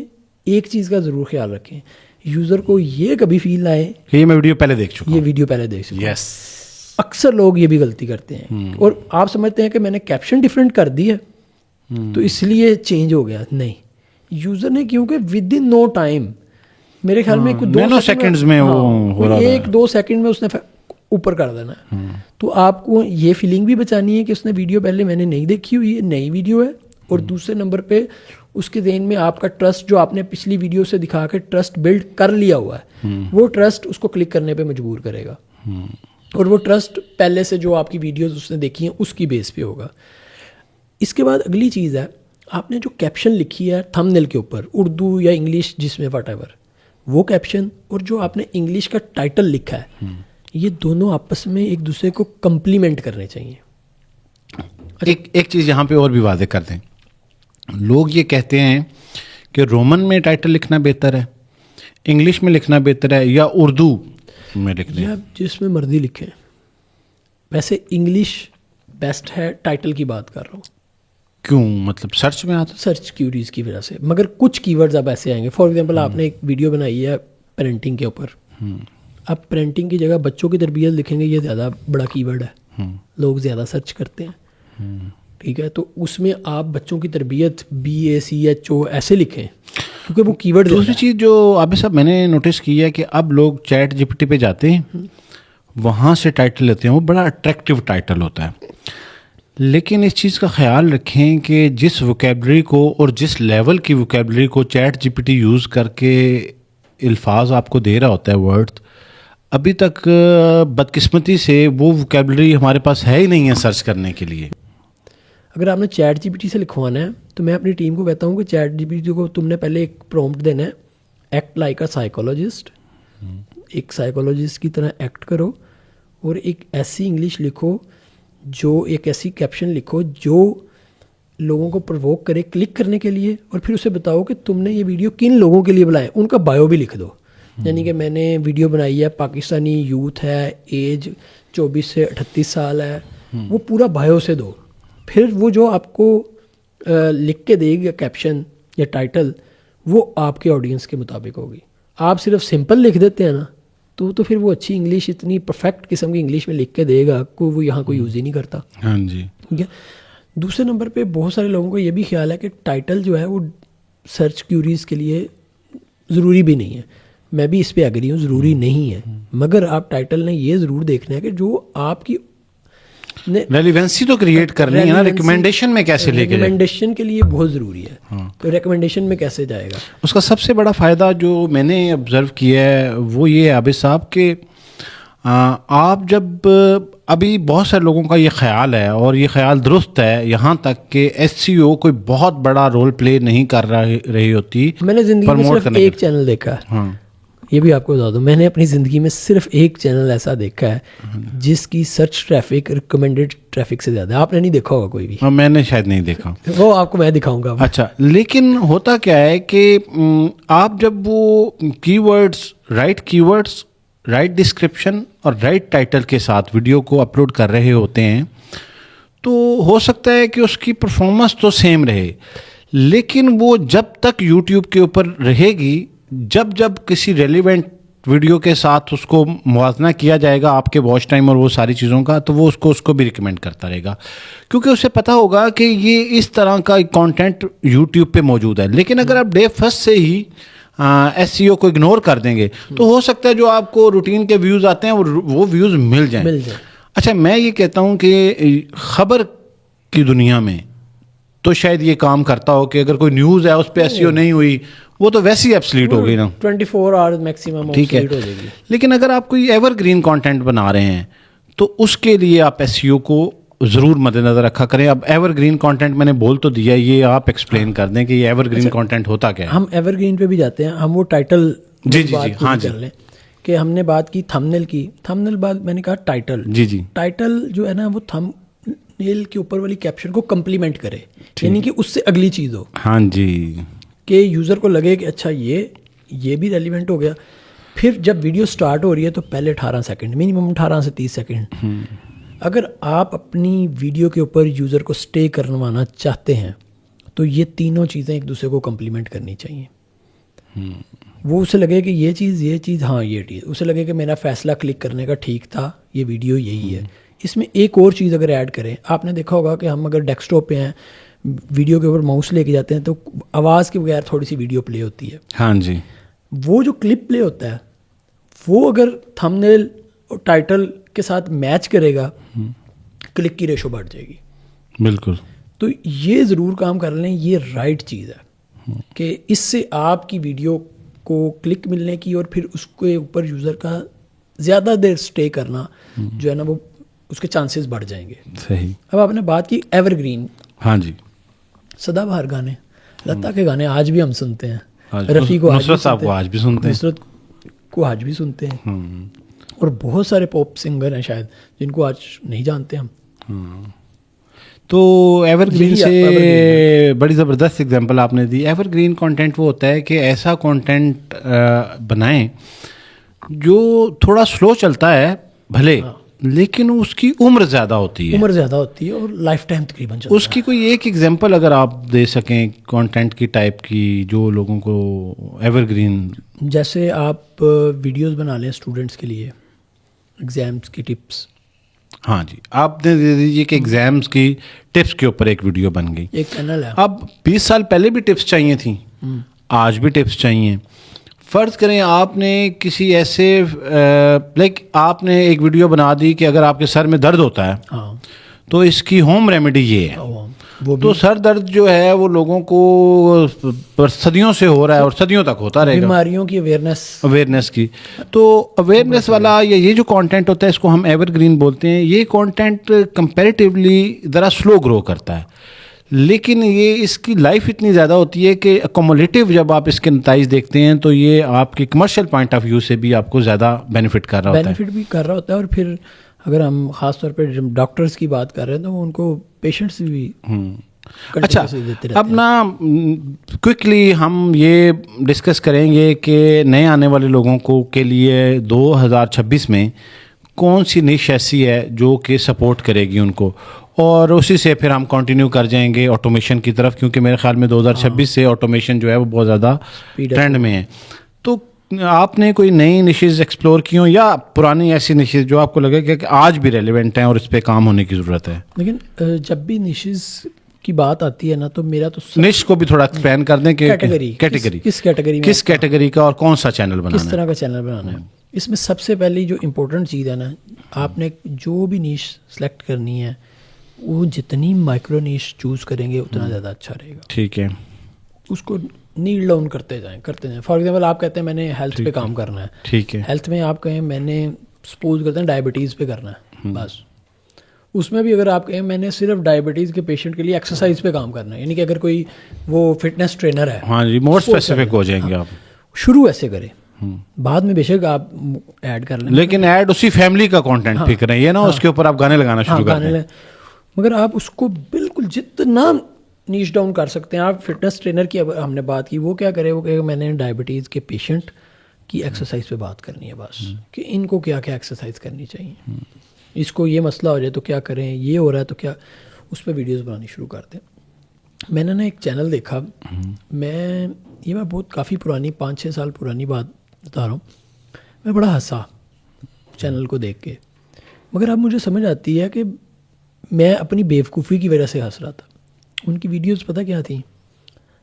ایک چیز کا ضرور خیال رکھیں, یوزر کو یہ کبھی فیل آئے کہ یہ میں ویڈیو پہلے دیکھ چکا ہوں, یہ ویڈیو پہلے دیکھ چکا. یس. اکثر لوگ یہ بھی غلطی کرتے ہیں اور آپ سمجھتے ہیں کہ میں نے کیپشن ڈفرینٹ کر دی ہے تو اس لیے چینج ہو گیا. نہیں, یوزر نے کیونکہ ود ان نو ٹائم میرے خیال میں کچھ 2 سیکنڈز میں وہ ہو رہا ہے, 1-2 سیکنڈ میں اس نے اوپر کر دینا ہے. تو آپ کو یہ فیلنگ بھی بچانی ہے کہ اس نے ویڈیو پہلے میں نے نہیں دیکھی ہوئی ہے, نئی ویڈیو ہے. اور دوسرے نمبر پہ اس کے ذہن میں آپ کا ٹرسٹ جو آپ نے پچھلی ویڈیو سے دکھا کے ٹرسٹ بلڈ کر لیا ہوا ہے وہ ٹرسٹ اس کو کلک کرنے پہ مجبور کرے گا. اور وہ ٹرسٹ پہلے سے جو آپ کی ویڈیوز اس نے دیکھی ہیں اس کی بیس پہ ہوگا. اس کے بعد اگلی چیز ہے آپ نے جو کیپشن لکھی ہے تھمبنیل کے اوپر, اردو یا انگلش جس میں واٹ ایور, وہ کیپشن اور جو آپ نے انگلش کا ٹائٹل لکھا ہے یہ دونوں آپس میں ایک دوسرے کو کمپلیمنٹ کرنے چاہیے. ایک چیز یہاں پہ اور بھی واضح کر دیں, لوگ یہ کہتے ہیں کہ رومن میں ٹائٹل لکھنا بہتر ہے, انگلش میں لکھنا بہتر ہے یا اردو میں لکھنا ہے. جس میں مرضی لکھیں, ویسے انگلش بیسٹ ہے, ٹائٹل کی بات کر رہا ہوں. کیوں, مطلب سرچ میں آتا, سرچ کیوریز کی وجہ سے, مگر کچھ کی ورڈز اب ایسے آئیں گے. فار ایگزامپل آپ نے ایک ویڈیو بنائی ہے پیرنٹنگ کے اوپر, اب پیرنٹنگ کی جگہ بچوں کی تربیت لکھیں گے, یہ زیادہ بڑا کی ورڈ ہے, لوگ زیادہ سرچ کرتے ہیں. ٹھیک ہے, تو اس میں آپ بچوں کی تربیت BACHO ایسے لکھیں کیونکہ وہ کی ورڈ. دوسری چیز جو عابد صاحب میں نے نوٹس کی ہے کہ اب لوگ چیٹ GPT پہ جاتے ہیں, وہاں سے ٹائٹل لیتے ہیں, وہ بڑا اٹریکٹیو ٹائٹل ہوتا ہے. لیکن اس چیز کا خیال رکھیں کہ جس ووکیبلری کو اور جس لیول کی ووکیبلری کو چیٹ GPT یوز کر کے الفاظ آپ کو دے رہا ہوتا ہے ورڈ, ابھی تک بدقسمتی سے وہ ووکیبلری ہمارے پاس ہے ہی نہیں ہے سرچ کرنے کے لیے. اگر آپ نے چیٹ GPT سے لکھوانا ہے تو میں اپنی ٹیم کو کہتا ہوں کہ چیٹ GPT کو تم نے پہلے ایک پرومپٹ دینا ہے, ایکٹ لائک اے سائیکولوجسٹ, ایک سائیکولوجسٹ کی طرح ایکٹ کرو اور ایک ایسی انگلش لکھو, جو ایک ایسی کیپشن لکھو جو لوگوں کو پرووک کرے کلک کرنے کے لیے, اور پھر اسے بتاؤ کہ تم نے یہ ویڈیو کن لوگوں کے لیے بنایا, ان کا بایو بھی لکھ دو. یعنی کہ میں نے ویڈیو بنائی ہے, پاکستانی یوتھ ہے, ایج 24 سے 38 سال ہے, وہ پورا بایو سے دو. پھر وہ جو آپ کو لکھ کے دے گا کیپشن یا ٹائٹل وہ آپ کے آڈینس کے مطابق ہوگی. آپ صرف سمپل لکھ دیتے ہیں نا تو پھر وہ اچھی انگلش, اتنی پرفیکٹ قسم کی انگلش میں لکھ کے دے گا کوئی وہ یہاں کوئی یوز ہی نہیں کرتا. ہاں جی. ٹھیک ہے. دوسرے نمبر پہ بہت سارے لوگوں کو یہ بھی خیال ہے کہ ٹائٹل جو ہے وہ سرچ کیوریز کے لیے ضروری بھی نہیں ہے. میں بھی اس پہ ایگری ہوں, ضروری نہیں ہے, مگر آپ ٹائٹل نے یہ ضرور دیکھنا ہے کہ جو آپ کی ریلیونسی تو کریٹ کرنی ہے نا, ریکمنڈیشن میں کیسے لے کے, ریکمنڈیشن کے لیے بہت ضروری ہے. تو ریکمنڈیشن میں کیسے جائے گا, اس کا سب سے بڑا فائدہ جو میں نے آبزرو کیا ہے وہ یہ ہے عابد صاحب کہ آپ جب ابھی بہت سارے لوگوں کا یہ خیال ہے اور یہ خیال درست ہے یہاں تک کہ ایس سی او کوئی بہت بڑا رول پلے نہیں کر رہی ہوتی. میں نے زندگی میں صرف ایک چینل دیکھا ہے. ہاں یہ بھی آپ کو بتا دوں, میں نے اپنی زندگی میں صرف ایک چینل ایسا دیکھا ہے جس کی سرچ ٹریفک ریکمینڈیڈ ٹریفک سے زیادہ ہے. آپ نے نہیں دیکھا ہوگا کوئی بھی. میں نے شاید نہیں دیکھا. وہ آپ کو میں دکھاؤں گا. اچھا, لیکن ہوتا کیا ہے کہ آپ جب وہ کیورڈز رائٹ ڈسکرپشن اور رائٹ ٹائٹل کے ساتھ ویڈیو کو اپلوڈ کر رہے ہوتے ہیں تو ہو سکتا ہے کہ اس کی پرفارمنس تو سیم رہے, لیکن وہ جب تک یوٹیوب کے اوپر رہے گی, جب کسی ریلیونٹ ویڈیو کے ساتھ اس کو موازنہ کیا جائے گا آپ کے واچ ٹائم اور وہ ساری چیزوں کا, تو وہ اس کو بھی ریکمینڈ کرتا رہے گا, کیونکہ اسے پتہ ہوگا کہ یہ اس طرح کا کانٹینٹ یوٹیوب پہ موجود ہے. لیکن اگر آپ ڈے فرسٹ سے ہی ایس سی او کو اگنور کر دیں گے تو ہو سکتا ہے جو آپ کو روٹین کے ویوز آتے ہیں وہ ویوز مل جائیں. اچھا, میں یہ کہتا ہوں کہ خبر کی دنیا میں تو شاید یہ کام کرتا ہو کہ اگر کوئی نیوز ہے اس پہ ایس سی او نہیں ہوئی وہ تو ویسے ہی ایبسلیٹ ہو گئی نا, 24 آورز میکسیمم. ٹھیک ہے, لیکن اگر آپ کوئی ایور گرین کانٹینٹ بنا رہے ہیں تو اس کے لیے آپ ایس سی او کو ضرور مد نظر رکھا کریں. اب ایور گرین کانٹینٹ میں نے بول تو دیا, یہ آپ ایکسپلین کر دیں کہ یہ ایور گرین کانٹینٹ ہوتا کیا ہے. ہم ایور گرین پہ بھی جاتے ہیں, ہم وہ ٹائٹل جی ہاں جی کر لیں کہ ہم نے بات کی تھمبنیل کی. تھمبنیل بعد میں نے کہا ٹائٹل. جی ٹائٹل جو ہے نا وہ تھمبنیل کے اوپر والی کیپشن کو کمپلیمنٹ کرے, یعنی کہ اس سے اگلی چیز ہو. ہاں جی, کہ یوزر کو لگے کہ اچھا یہ بھی ریلیونٹ ہو گیا. پھر جب ویڈیو سٹارٹ ہو رہی ہے تو پہلے 18 سیکنڈ, منیمم 18 سے 30 سیکنڈ. اگر آپ اپنی ویڈیو کے اوپر یوزر کو سٹے کروانا چاہتے ہیں تو یہ تینوں چیزیں ایک دوسرے کو کمپلیمنٹ کرنی چاہیے. وہ اسے لگے کہ یہ چیز ہاں یہ چیز, اسے لگے کہ میرا فیصلہ کلک کرنے کا ٹھیک تھا, یہ ویڈیو یہی ہے. اس میں ایک اور چیز اگر ایڈ کریں, آپ نے دیکھا ہوگا کہ ہم اگر ڈیسک ٹاپ پہ ہیں, ویڈیو کے اوپر ماؤس لے کے جاتے ہیں تو آواز کے بغیر تھوڑی سی ویڈیو پلے ہوتی ہے. ہاں جی, وہ جو کلپ پلے ہوتا ہے وہ اگر تھمبنیل اور ٹائٹل کے ساتھ میچ کرے گا, کلک کی ریشو بڑھ جائے گی. بالکل. تو یہ ضرور کام کر لیں, یہ رائٹ چیز ہے کہ اس سے آپ کی ویڈیو کو کلک ملنے کی اور پھر اس کے اوپر یوزر کا زیادہ دیر سٹے کرنا جو ہے نا وہ اس کے چانسز بڑھ جائیں گے. صحیح. اب آپ نے بات کی ایور گرین. ہاں جی, سدا بہار گانے, لتا کے گانے آج بھی ہم سنتے ہیں, رفیع کو نصرت صاحب کو آج بھی سنتے ہیں, نصرت کو آج بھی سنتے ہیں, اور بہت سارے پاپ سنگر ہیں شاید جن کو آج نہیں جانتے ہم. تو ایور گرین سے بڑی زبردست اگزامپل آپ نے دی. ایور گرین کانٹینٹ وہ ہوتا ہے کہ ایسا کانٹینٹ بنائیں جو تھوڑا سلو چلتا ہے بھلے, لیکن اس کی عمر زیادہ ہوتی ہے اور لائف ٹائم تقریباً چلتا ہے. اس کی کوئی ایک ایگزامپل اگر آپ دے سکیں کانٹینٹ کی ٹائپ کی جو لوگوں کو ایور گرین. جیسے آپ ویڈیوز بنا لیں اسٹوڈنٹس کے لیے, ایگزامس کی ٹپس. ہاں جی, آپ دے دیجیے کہ ایگزامس کی ٹپس کے اوپر ایک ویڈیو بن گئی. ایک چینل ہے. اب 20 سال پہلے بھی ٹپس چاہیے تھیں, آج بھی ٹپس چاہیے. فرض کریں آپ نے کسی ایسے آپ نے ایک ویڈیو بنا دی کہ اگر آپ کے سر میں درد ہوتا ہے تو اس کی ہوم ریمیڈی یہ ہے. تو سر درد جو ہے وہ لوگوں کو صدیوں سے ہو رہا ہے اور صدیوں تک ہوتا رہے گا. بیماریوں کی اویئرنیس کی. تو اویئرنیس والا یہ جو کانٹینٹ ہوتا ہے اس کو ہم ایور گرین بولتے ہیں. یہ کانٹینٹ کمپیریٹیولی ذرا سلو گرو کرتا ہے, لیکن یہ اس کی لائف اتنی زیادہ ہوتی ہے کہ اکومولیٹیو جب آپ اس کے نتائج دیکھتے ہیں تو یہ آپ کی کمرشل پوائنٹ آف ویو سے بھی آپ کو زیادہ بینیفٹ کر رہا ہوتا ہے. اور پھر اگر ہم خاص طور پہ ڈاکٹرز کی بات کر رہے ہیں تو وہ ان کو پیشنٹس بھی اچھا. اب نا کوئکلی ہم یہ ڈسکس کریں گے کہ نئے آنے والے لوگوں کو کے لیے 2026 میں کون سی نیش ایسی ہے جو کہ سپورٹ کرے گی ان کو, اور اسی سے پھر ہم کنٹینیو کر جائیں گے آٹومیشن کی طرف, کیونکہ میرے خیال میں 2026 سے آٹومیشن جو ہے وہ بہت زیادہ ٹرینڈ میں ہے. تو آپ نے کوئی نئی نیشز ایکسپلور کی ہوں یا پرانی ایسی نیشز جو آپ کو لگے کہ آج بھی ریلیونٹ ہیں اور اس پہ کام ہونے کی ضرورت ہے؟ لیکن جب بھی نیشز کی بات آتی ہے نا تو میرا تو نیش کو بھی تھوڑا ایکسپلین کر دیں کہ کیٹیگری کس کیٹیگری کا اور کون سا چینل بنانا ہے, کس طرح کا چینل بنانا ہے. اس میں سب سے پہلی جو امپورٹنٹ چیز ہے نا, آپ نے جو بھی نیش سلیکٹ کرنی ہے وہ جتنی مائکرو نیش چوز کریں گے اتنا زیادہ اچھا رہے گا. ٹھیک ہے. اس کو نیل ڈاؤن کرتے جائیں. فار ایگزامپل آپ کہتے ہیں میں نے ہیلتھ پہ کام کرنا ہے. ٹھیک ہے. ہیلتھ میں آپ کہیں میں نے سپوز کرتے ہیں ڈائبٹیز پہ کرنا ہے بس. اس میں بھی اگر آپ کہیں میں نے صرف ڈائبٹیز کے پیشنٹ کے لیے ایکسرسائز پہ کام کرنا ہے, یعنی کہ اگر کوئی وہ فٹنس ٹرینر ہے, ہاں جی, مور اسپیسیفک ہو جائیں گے آپ. شروع ایسے کریں, بعد میں بے شک آپ ایڈ کر لیں, لیکن ایڈ اسی فیملی کا کانٹینٹ پک رہے ہیں, یہ نا اس کے اوپر آپ گانے لگانا شروع کر دیں. مگر آپ اس کو بالکل جتنا نیچ ڈاؤن کر سکتے ہیں. آپ فٹنس ٹرینر کی ہم نے بات کی, وہ کیا کرے, وہ کہ میں نے ڈائبٹیز کے پیشنٹ کی ایکسرسائز پہ بات کرنی ہے بس, کہ ان کو کیا کیا ایکسرسائز کرنی چاہیے, اس کو یہ مسئلہ ہو جائے تو کیا کریں, یہ ہو رہا ہے تو کیا, اس پہ ویڈیوز بنانی شروع کر دیں. میں نے نا ایک چینل دیکھا, میں بہت کافی پرانی 5-6 سال پرانی بات بتا رہا ہوں, میں بڑا ہنسا چینل کو دیکھ کے, مگر اب مجھے سمجھ آتی ہے کہ میں اپنی بیوقوفی کی وجہ سے ہنس رہا تھا. ان کی ویڈیوز پتہ کیا تھیں,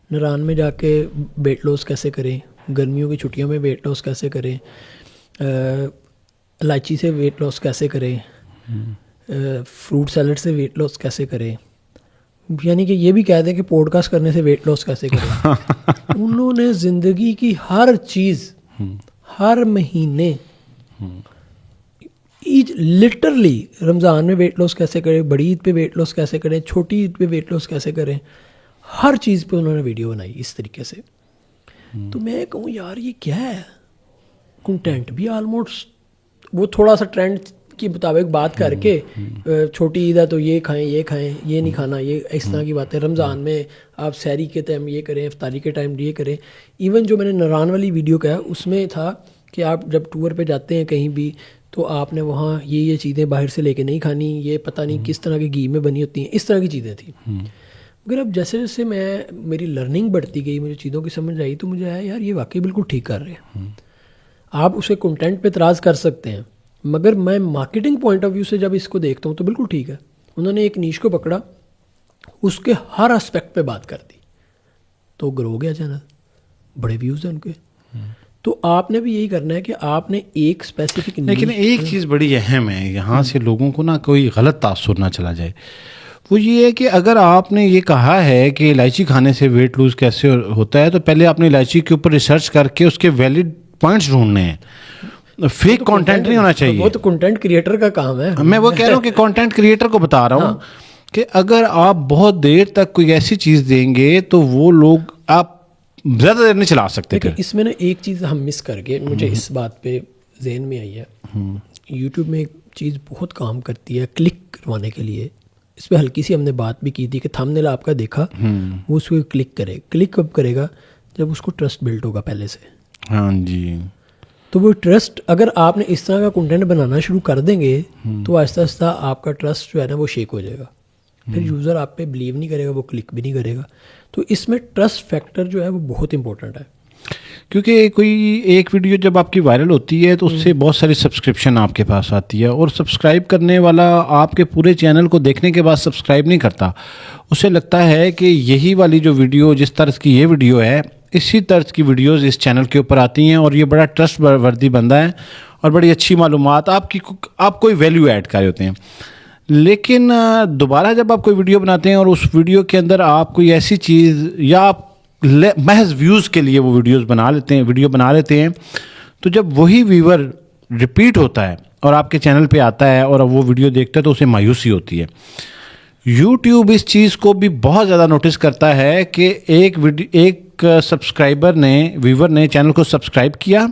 نران میں جا کے ویٹ لاس کیسے کریں, گرمیوں کی چھٹیوں میں ویٹ لاس کیسے کریں, الائچی سے ویٹ لاس کیسے کریں, فروٹ سیلڈ سے ویٹ لاس کیسے کریں, یعنی کہ یہ بھی کہہ دیں کہ پوڈ کاسٹ کرنے سے ویٹ لاس کیسے کریں. انہوں نے زندگی کی ہر چیز ہر مہینے لٹرلی, رمضان میں ویٹ لاس کیسے کریں, بڑی عید پہ ویٹ لاس کیسے کریں, چھوٹی عید پہ ویٹ لاس کیسے کریں, ہر چیز پہ انہوں نے ویڈیو بنائی اس طریقے سے. تو میں کہوں یار یہ کیا ہے, کنٹینٹ بھی آلموسٹ وہ تھوڑا سا ٹرینڈ کے مطابق بات کر کے, چھوٹی عید ہے تو یہ کھائیں, یہ نہیں کھانا, یہ اس طرح کی باتیں. رمضان میں آپ سحری کے ٹائم یہ کریں, افطاری کے ٹائم یہ کریں. ایون جو میں نے نران والی ویڈیو کہا اس میں تھا کہ آپ جب ٹور پہ جاتے ہیں کہیں بھی تو آپ نے وہاں یہ چیزیں باہر سے لے کے نہیں کھانی, یہ پتہ نہیں کس طرح کی گھی میں بنی ہوتی ہیں, اس طرح کی چیزیں تھیں. مگر اب جیسے جیسے میری لرننگ بڑھتی گئی, مجھے چیزوں کی سمجھ آئی, تو مجھے آیا یار یہ واقعی بالکل ٹھیک کر رہے ہیں. آپ اسے کنٹینٹ پہ اعتراض کر سکتے ہیں, مگر میں مارکیٹنگ پوائنٹ آف ویو سے جب اس کو دیکھتا ہوں تو بالکل ٹھیک ہے. انہوں نے ایک نیش کو پکڑا, اس کے ہر اسپیکٹ پہ بات کر دی, تو گرو ہو گیا چینل, بڑے ویوز ہیں ان کے. تو آپ نے بھی یہی کرنا ہے کہ آپ نے ایک اسپیسیفک. لیکن ایک چیز بڑی اہم ہے, یہاں سے لوگوں کو نا کوئی غلط تاثر نہ چلا جائے, وہ یہ ہے کہ اگر آپ نے یہ کہا ہے کہ الائچی کھانے سے ویٹ لوز کیسے ہوتا ہے, تو پہلے آپ نے الائچی کے اوپر ریسرچ کر کے اس کے ویلڈ پوائنٹس ڈھونڈنے ہیں. فیک کانٹینٹ نہیں ہونا چاہیے. وہ تو کنٹینٹ کریٹر کا کام ہے. میں وہ کہہ رہا ہوں کہ کانٹینٹ کریٹر کو بتا رہا ہوں کہ اگر آپ بہت دیر تک کوئی ایسی چیز دیں گے تو وہ لوگ آپ زیادہ دیر نہیں چلا سکتے. اس میں نا ایک چیز ہم مس کر گئے, مجھے اس بات پہ ذہن میں آئی ہے. یوٹیوب میں ایک چیز بہت کام کرتی ہے کلک کروانے کے لیے. اس پہ ہلکی سی ہم نے بات بھی کی تھی کہ تھمب نیل آپ کا دیکھا, وہ اس کو کلک کرے. کلک کب کرے گا, جب اس کو ٹرسٹ بلڈ ہوگا پہلے سے. ہاں جی. تو وہ ٹرسٹ اگر آپ نے اس طرح کا کنٹینٹ بنانا شروع کر دیں گے تو آہستہ آہستہ آپ کا ٹرسٹ جو ہے نا وہ شیک ہو جائے گا. پھر یوزر آپ پہ بلیو نہیں کرے گا, وہ کلک بھی نہیں کرے گا. تو اس میں ٹرسٹ فیکٹر جو ہے وہ بہت امپورٹنٹ ہے. کیونکہ کوئی ایک ویڈیو جب آپ کی وائرل ہوتی ہے تو اس سے بہت ساری سبسکرپشن آپ کے پاس آتی ہے, اور سبسکرائب کرنے والا آپ کے پورے چینل کو دیکھنے کے بعد سبسکرائب نہیں کرتا. اسے لگتا ہے کہ یہی والی جو ویڈیو, جس طرز کی یہ ویڈیو ہے, اسی طرز کی ویڈیوز اس چینل کے اوپر آتی ہیں, اور یہ بڑا ٹرسٹ وردی بندہ ہے اور بڑی اچھی معلومات آپ کوئی ویلیو ایڈ کر رہے ہوتے ہیں. لیکن دوبارہ جب آپ کوئی ویڈیو بناتے ہیں اور اس ویڈیو کے اندر آپ کوئی ایسی چیز, یا آپ محض ویوز کے لیے وہ ویڈیو بنا لیتے ہیں, تو جب وہی ویور ریپیٹ ہوتا ہے اور آپ کے چینل پہ آتا ہے اور وہ ویڈیو دیکھتا ہے تو اسے مایوسی ہوتی ہے. یوٹیوب اس چیز کو بھی بہت زیادہ نوٹس کرتا ہے کہ ایک سبسکرائبر نے, ویور نے چینل کو سبسکرائب کیا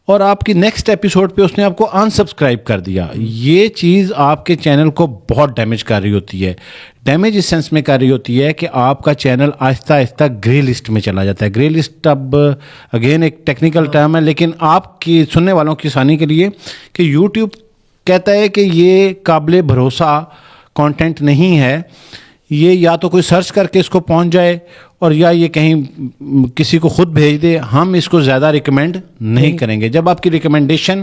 اور آپ کی نیکسٹ ایپیسوڈ پہ اس نے آپ کو انسبسکرائب کر دیا. یہ چیز آپ کے چینل کو بہت ڈیمیج کر رہی ہوتی ہے. ڈیمیج اس سینس میں کر رہی ہوتی ہے کہ آپ کا چینل آہستہ آہستہ گرے لسٹ میں چلا جاتا ہے. گرے لسٹ اب اگین ایک ٹیکنیکل ٹرم ہے, لیکن آپ کی سننے والوں کی آسانی کے لیے کہ یوٹیوب کہتا ہے کہ یہ قابل بھروسہ کانٹینٹ نہیں ہے, یہ یا تو کوئی سرچ کر کے اس کو پہنچ جائے اور یا یہ کہیں کسی کو خود بھیج دے, ہم اس کو زیادہ ریکمینڈ نہیں کریں گے. جب آپ کی ریکمینڈیشن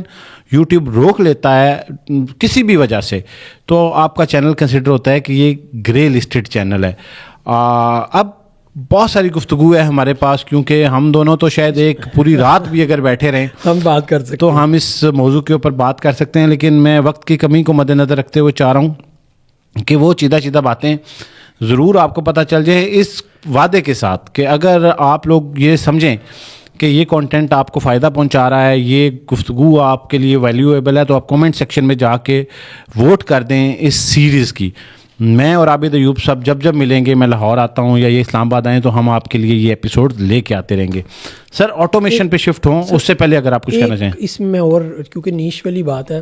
یوٹیوب روک لیتا ہے کسی بھی وجہ سے, تو آپ کا چینل کنسیڈر ہوتا ہے کہ یہ گرے لسٹڈ چینل ہے. اب بہت ساری گفتگو ہے ہمارے پاس, کیونکہ ہم دونوں تو شاید ایک پوری رات بھی اگر بیٹھے رہیں ہم بات کر سکتے تو ہم اس موضوع کے اوپر بات کر سکتے ہیں. لیکن میں وقت کی کمی کو مد نظر رکھتے ہوئے چاہ رہا ہوں کہ وہ چیدہ باتیں ضرور آپ کو پتہ چل جائے, اس وعدے کے ساتھ کہ اگر آپ لوگ یہ سمجھیں کہ یہ کانٹینٹ آپ کو فائدہ پہنچا رہا ہے, یہ گفتگو آپ کے لیے ویلیویبل ہے, تو آپ کامنٹ سیکشن میں جا کے ووٹ کر دیں اس سیریز کی. میں اور عابد ایوب صاحب جب ملیں گے, میں لاہور آتا ہوں یا یہ اسلام آباد آئیں, تو ہم آپ کے لیے یہ ایپیسوڈ لے کے آتے رہیں گے. سر آٹومیشن پہ شفٹ ہوں اس سے پہلے اگر آپ کچھ کہنا چاہیں. اس میں اور کیونکہ نیش والی بات ہے,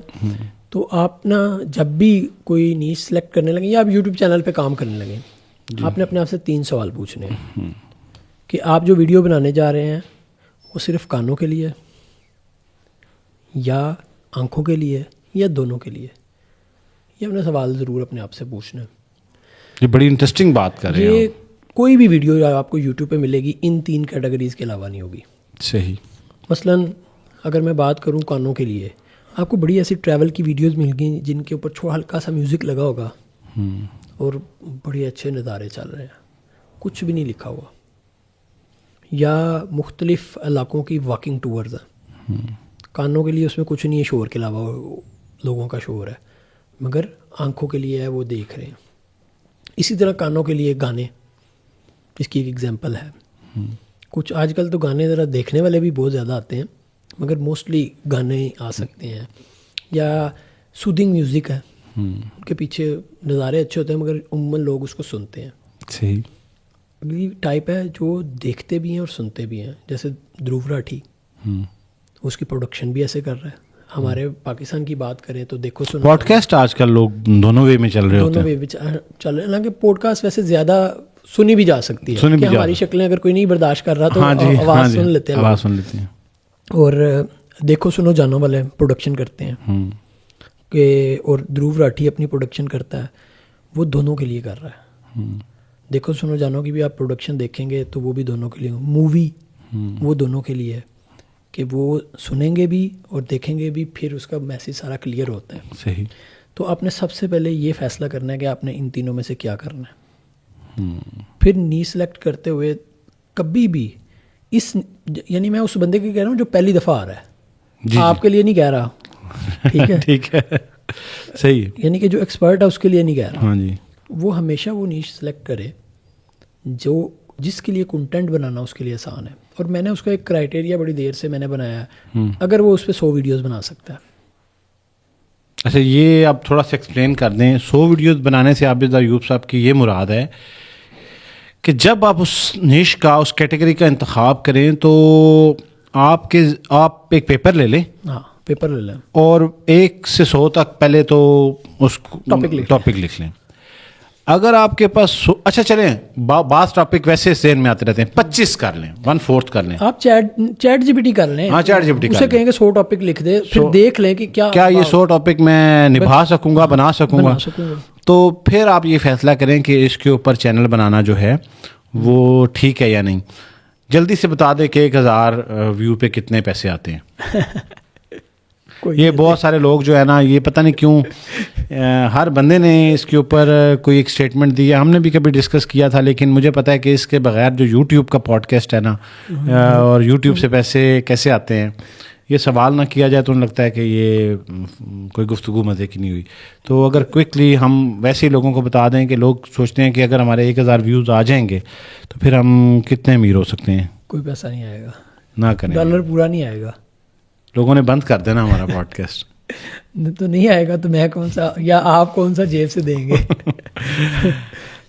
تو آپ نا جب بھی کوئی نیش سلیکٹ کرنے لگیں یا آپ یوٹیوب چینل پہ کام کرنے لگیں, آپ نے اپنے آپ سے 3 سوال پوچھنے ہیں کہ آپ جو ویڈیو بنانے جا رہے ہیں وہ صرف کانوں کے لیے یا آنکھوں کے لیے یا دونوں کے لیے. یہ اپنا سوال ضرور اپنے آپ سے پوچھنا ہے. یہ بڑی انٹرسٹنگ بات کر رہے ہیں. یہ کوئی بھی ویڈیو آپ کو یوٹیوب پہ ملے گی ان 3 کیٹیگریز کے علاوہ نہیں ہوگی. صحیح. مثلاً اگر میں بات کروں کانوں کے لیے, آپ کو بڑی ایسی ٹریول کی ویڈیوز مل گئیں جن کے اوپر چھوڑا ہلکا سا میوزک لگا ہوگا اور بڑے اچھے نظارے چل رہے ہیں, کچھ بھی نہیں لکھا ہوا. یا مختلف علاقوں کی واکنگ ٹورز ہیں, کانوں کے لیے اس میں کچھ نہیں ہے شور کے علاوہ, لوگوں کا شور ہے, مگر آنکھوں کے لیے ہے وہ دیکھ رہے ہیں. اسی طرح کانوں کے لیے گانے, اس کی ایک ایگزامپل ہے. کچھ آج کل تو گانے ذرا دیکھنے والے بھی بہت زیادہ آتے ہیں, مگر موسٹلی گانے آ سکتے ہیں. یا سودنگ میوزک ہے, ان کے پیچھے نظارے اچھے ہوتے ہیں مگر عموماً لوگ اس کو سنتے ہیں. صحیح. اگلی ٹائپ ہے جو دیکھتے بھی ہیں اور سنتے بھی ہیں, جیسے دھرو راٹھی, اس کی پروڈکشن بھی ایسے کر رہا ہے. ہمارے پاکستان کی بات کریں تو دیکھو سنو پوڈ کاسٹ آج کل لوگ دونوں وے میں چل رہے ہوتے ہیں. دونوں وے میں چل رہے ہیں, حالانکہ پوڈ کاسٹ ویسے زیادہ سنی بھی جا سکتی ہے کہ ہماری شکلیں اگر کوئی نہیں برداشت کر رہا تو آواز سن لیتے ہیں, آواز سن لیتے ہیں. اور دیکھو سنو جانو والے پروڈکشن کرتے ہیں کہ, اور دھرو راٹھی اپنی پروڈکشن کرتا ہے, وہ دونوں کے لیے کر رہا ہے. دیکھو سنو جانو کی بھی آپ پروڈکشن دیکھیں گے تو وہ بھی دونوں کے لیے. مووی وہ دونوں کے لیے ہے کہ وہ سنیں گے بھی اور دیکھیں گے بھی, پھر اس کا میسیج سارا کلیئر ہوتا ہے. صحیح. تو آپ نے سب سے پہلے یہ فیصلہ کرنا ہے کہ آپ نے ان تینوں میں سے کیا کرنا ہے. پھر نی سلیکٹ کرتے ہوئے کبھی بھی اس, یعنی میں اس بندے کے کہہ رہا ہوں جو پہلی دفعہ آ رہا ہے, آپ کے لیے نہیں کہہ رہا, ٹھیک ہے, ٹھیک ہے, صحیح. یعنی کہ جو ایکسپرٹ ہے اس کے لیے نہیں کہہ رہا. ہاں جی. وہ ہمیشہ وہ نیش سلیکٹ کرے جو جس کے لیے کنٹینٹ بنانا اس کے لیے آسان ہے. اور میں نے اس کا ایک کرائٹیریا بڑی دیر سے میں نے بنایا ہے, اگر وہ اس پہ 100 ویڈیوز بنا سکتا ہے. اچھا, یہ آپ تھوڑا سا ایکسپلین کر دیں. 100 ویڈیوز بنانے سے عابد ایوب صاحب کی یہ مراد ہے کہ جب آپ اس نیش کا, اس کیٹیگری کا انتخاب کریں تو آپ ایک پیپر لے لیں. ہاں, پیپر لے لیں اور 1 سے 100 تک پہلے تو اس ٹاپک لکھ لیں. اگر آپ کے پاس اچھا چلیں, بعض ٹاپک ویسے ذہن میں آتے رہتے ہیں, 25 کر لیں, 1/4 کر لیں. آپ چیٹ جی پی ٹی کر لیں. ہاں, چیٹ جی پی ٹی اسے کہیں گے 100 ٹاپک لکھ دے, پھر دیکھ لیں کہ کیا یہ 100 ٹاپک میں نبھا سکوں گا, بنا سکوں گا. تو پھر آپ یہ فیصلہ کریں کہ اس کے اوپر چینل بنانا جو ہے وہ ٹھیک ہے یا نہیں. جلدی سے بتا دیں کہ 1000 ویو پہ کتنے پیسے آتے ہیں. یہ بہت سارے لوگ جو ہے نا, یہ پتہ نہیں کیوں ہر بندے نے اس کے اوپر کوئی ایک اسٹیٹمنٹ دی ہے. ہم نے بھی کبھی ڈسکس کیا تھا, لیکن مجھے پتہ ہے کہ اس کے بغیر جو یوٹیوب کا پوڈ کاسٹ ہے نا, اور یوٹیوب سے پیسے کیسے آتے ہیں, یہ سوال نہ کیا جائے تو انہیں لگتا ہے کہ یہ کوئی گفتگو مزے کی نہیں ہوئی. تو اگر کوئکلی ہم ویسے ہی لوگوں کو بتا دیں کہ لوگ سوچتے ہیں کہ اگر ہمارے 1000 ویوز آ جائیں گے تو پھر ہم کتنے امیر ہو سکتے ہیں. کوئی پیسہ نہیں آئے گا, نہ کریں, ڈالر پورا نہیں آئے گا. لوگوں نے بند کر دینا ہمارا پوڈ کاسٹ. تو نہیں آئے گا تو میں کون سا, یا آپ کون سا جیب سے دیں گے.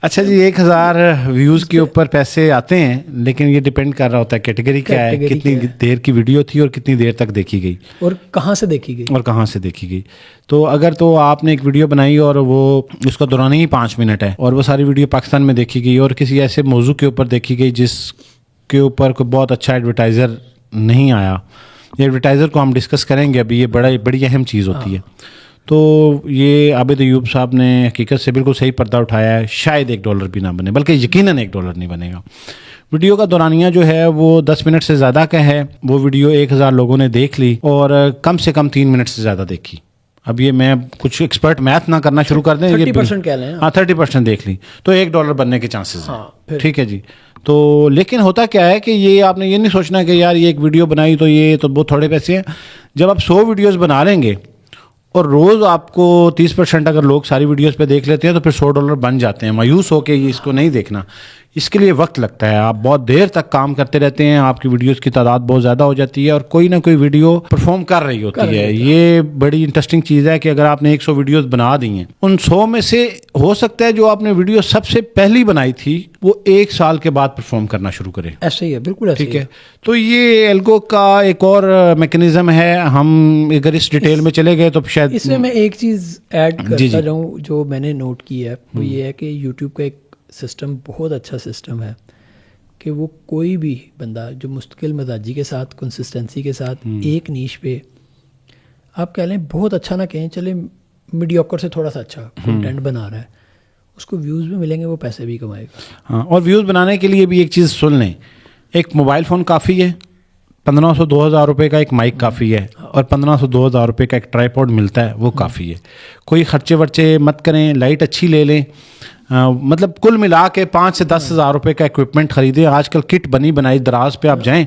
اچھا جی, 1000 ویوز کے اوپر پیسے آتے ہیں, لیکن یہ ڈیپینڈ کر رہا ہوتا ہے کیٹیگری کیا ہے, کتنی دیر کی ویڈیو تھی اور کتنی دیر تک دیکھی گئی, اور کہاں سے دیکھی گئی. تو اگر تو آپ نے ایک ویڈیو بنائی اور وہ اس کا دوران ہی 5 منٹ ہے, اور وہ ساری ویڈیو پاکستان میں دیکھی گئی اور کسی ایسے موضوع کے اوپر دیکھی گئی جس کے اوپر کوئی بہت اچھا ایڈورٹائزر نہیں آیا, یہ ایڈورٹائزر کو ہم ڈسکس کریں گے ابھی, یہ بڑی اہم چیز ہوتی ہے. تو یہ عابد ایوب صاحب نے حقیقت سے بالکل صحیح پردہ اٹھایا ہے. شاید $1 بھی نہ بنے, بلکہ یقیناً $1 نہیں بنے گا. ویڈیو کا دورانیہ جو ہے وہ 10 منٹ سے زیادہ کا ہے. وہ ویڈیو 1000 لوگوں نے دیکھ لی اور کم سے کم 3 منٹ سے زیادہ دیکھی. اب یہ میں کچھ ایکسپرٹ میتھ نہ کرنا شروع کر دیں, 30% کہہ لیں. ہاں, 30% دیکھ لی تو $1 بننے کے چانسز ہیں. ٹھیک ہے جی. تو لیکن ہوتا کیا ہے کہ یہ آپ نے یہ نہیں سوچنا کہ یار یہ ایک ویڈیو بنائی تو یہ تو بہت تھوڑے پیسے ہیں. جب آپ 100 ویڈیوز بنا لیں گے اور روز آپ کو 30% اگر لوگ ساری ویڈیوز پہ دیکھ لیتے ہیں تو پھر $100 بن جاتے ہیں. مایوس ہو کے اس کو نہیں دیکھنا, اس کے لیے وقت لگتا ہے. آپ بہت دیر تک کام کرتے رہتے ہیں, آپ کی ویڈیوز کی تعداد بہت زیادہ ہو جاتی ہے اور کوئی نہ کوئی ویڈیو پرفارم کر رہی ہوتی ہے. یہ بڑی انٹرسٹنگ چیز ہے کہ اگر آپ نے 100 ویڈیوز بنا دی ہیں, ان 100 میں سے ہو سکتا ہے جو آپ نے ویڈیو سب سے پہلی بنائی تھی وہ 1 سال کے بعد پرفارم کرنا شروع کرے. ایسے ہی ہے, بالکل ایسے. ٹھیک ہے, تو یہ ایلگو کا ایک اور میکینزم ہے. ہم اگر اس ڈیٹیل میں چلے گئے تو شاید اس میں ایک چیز ایڈ کرتا جاؤں جو میں نے نوٹ کی ہے, وہ یہ ہے کہ یوٹیوب کا ایک سسٹم بہت اچھا سسٹم ہے کہ وہ کوئی بھی بندہ جو مستقل مزاجی کے ساتھ, کنسسٹنسی کے ساتھ ایک نیش پہ آپ کہہ لیں بہت اچھا نہ کہیں, چلے میڈیوکر سے تھوڑا سا اچھا کنٹینٹ بنا رہا ہے, اس کو ویوز بھی ملیں گے, وہ پیسے بھی کمائے گا. ہاں, اور ویوز بنانے کے لیے بھی ایک چیز سن لیں, ایک موبائل فون کافی ہے, 1500-2000 روپے کا ایک مائک کافی ہے, اور 1500-2000 روپے کا ایک ٹرائی پوڈ ملتا ہے, وہ کافی ہے. کوئی خرچے ورچے مت کریں, لائٹ اچھی لے لیں, مطلب کل ملا کے 5 سے 10 ہزار روپے کا اکوپمنٹ خریدیں. آج کل کٹ بنی بنائی دراز پہ آپ جائیں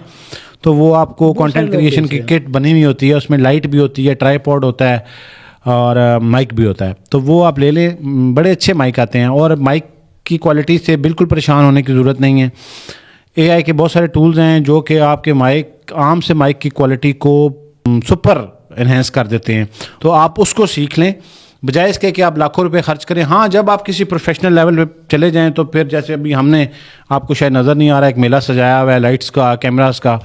تو وہ آپ کو کانٹینٹ کریشن کی کٹ بنی ہوئی ہوتی ہے, اس میں لائٹ بھی ہوتی ہے, ٹرائی پوڈ ہوتا ہے اور مائک بھی ہوتا ہے, تو وہ آپ لے لیں. بڑے اچھے مائک آتے ہیں, اور مائک کی کوالٹی سے بالکل پریشان ہونے کی ضرورت نہیں ہے. اے آئی کے بہت سارے ٹولز ہیں جو کہ آپ کے مائک, عام سے مائک کی کوالٹی کو سپر انہینس کر دیتے ہیں, تو آپ اس کو سیکھ لیں بجائے اس کے کہ آپ لاکھوں روپے خرچ کریں. ہاں, جب آپ کسی پروفیشنل لیول پہ چلے جائیں تو پھر جیسے ابھی ہم نے, آپ کو شاید نظر نہیں آ رہا, ایک میلہ سجایا ہوا ہے لائٹس کا, کیمراز کا,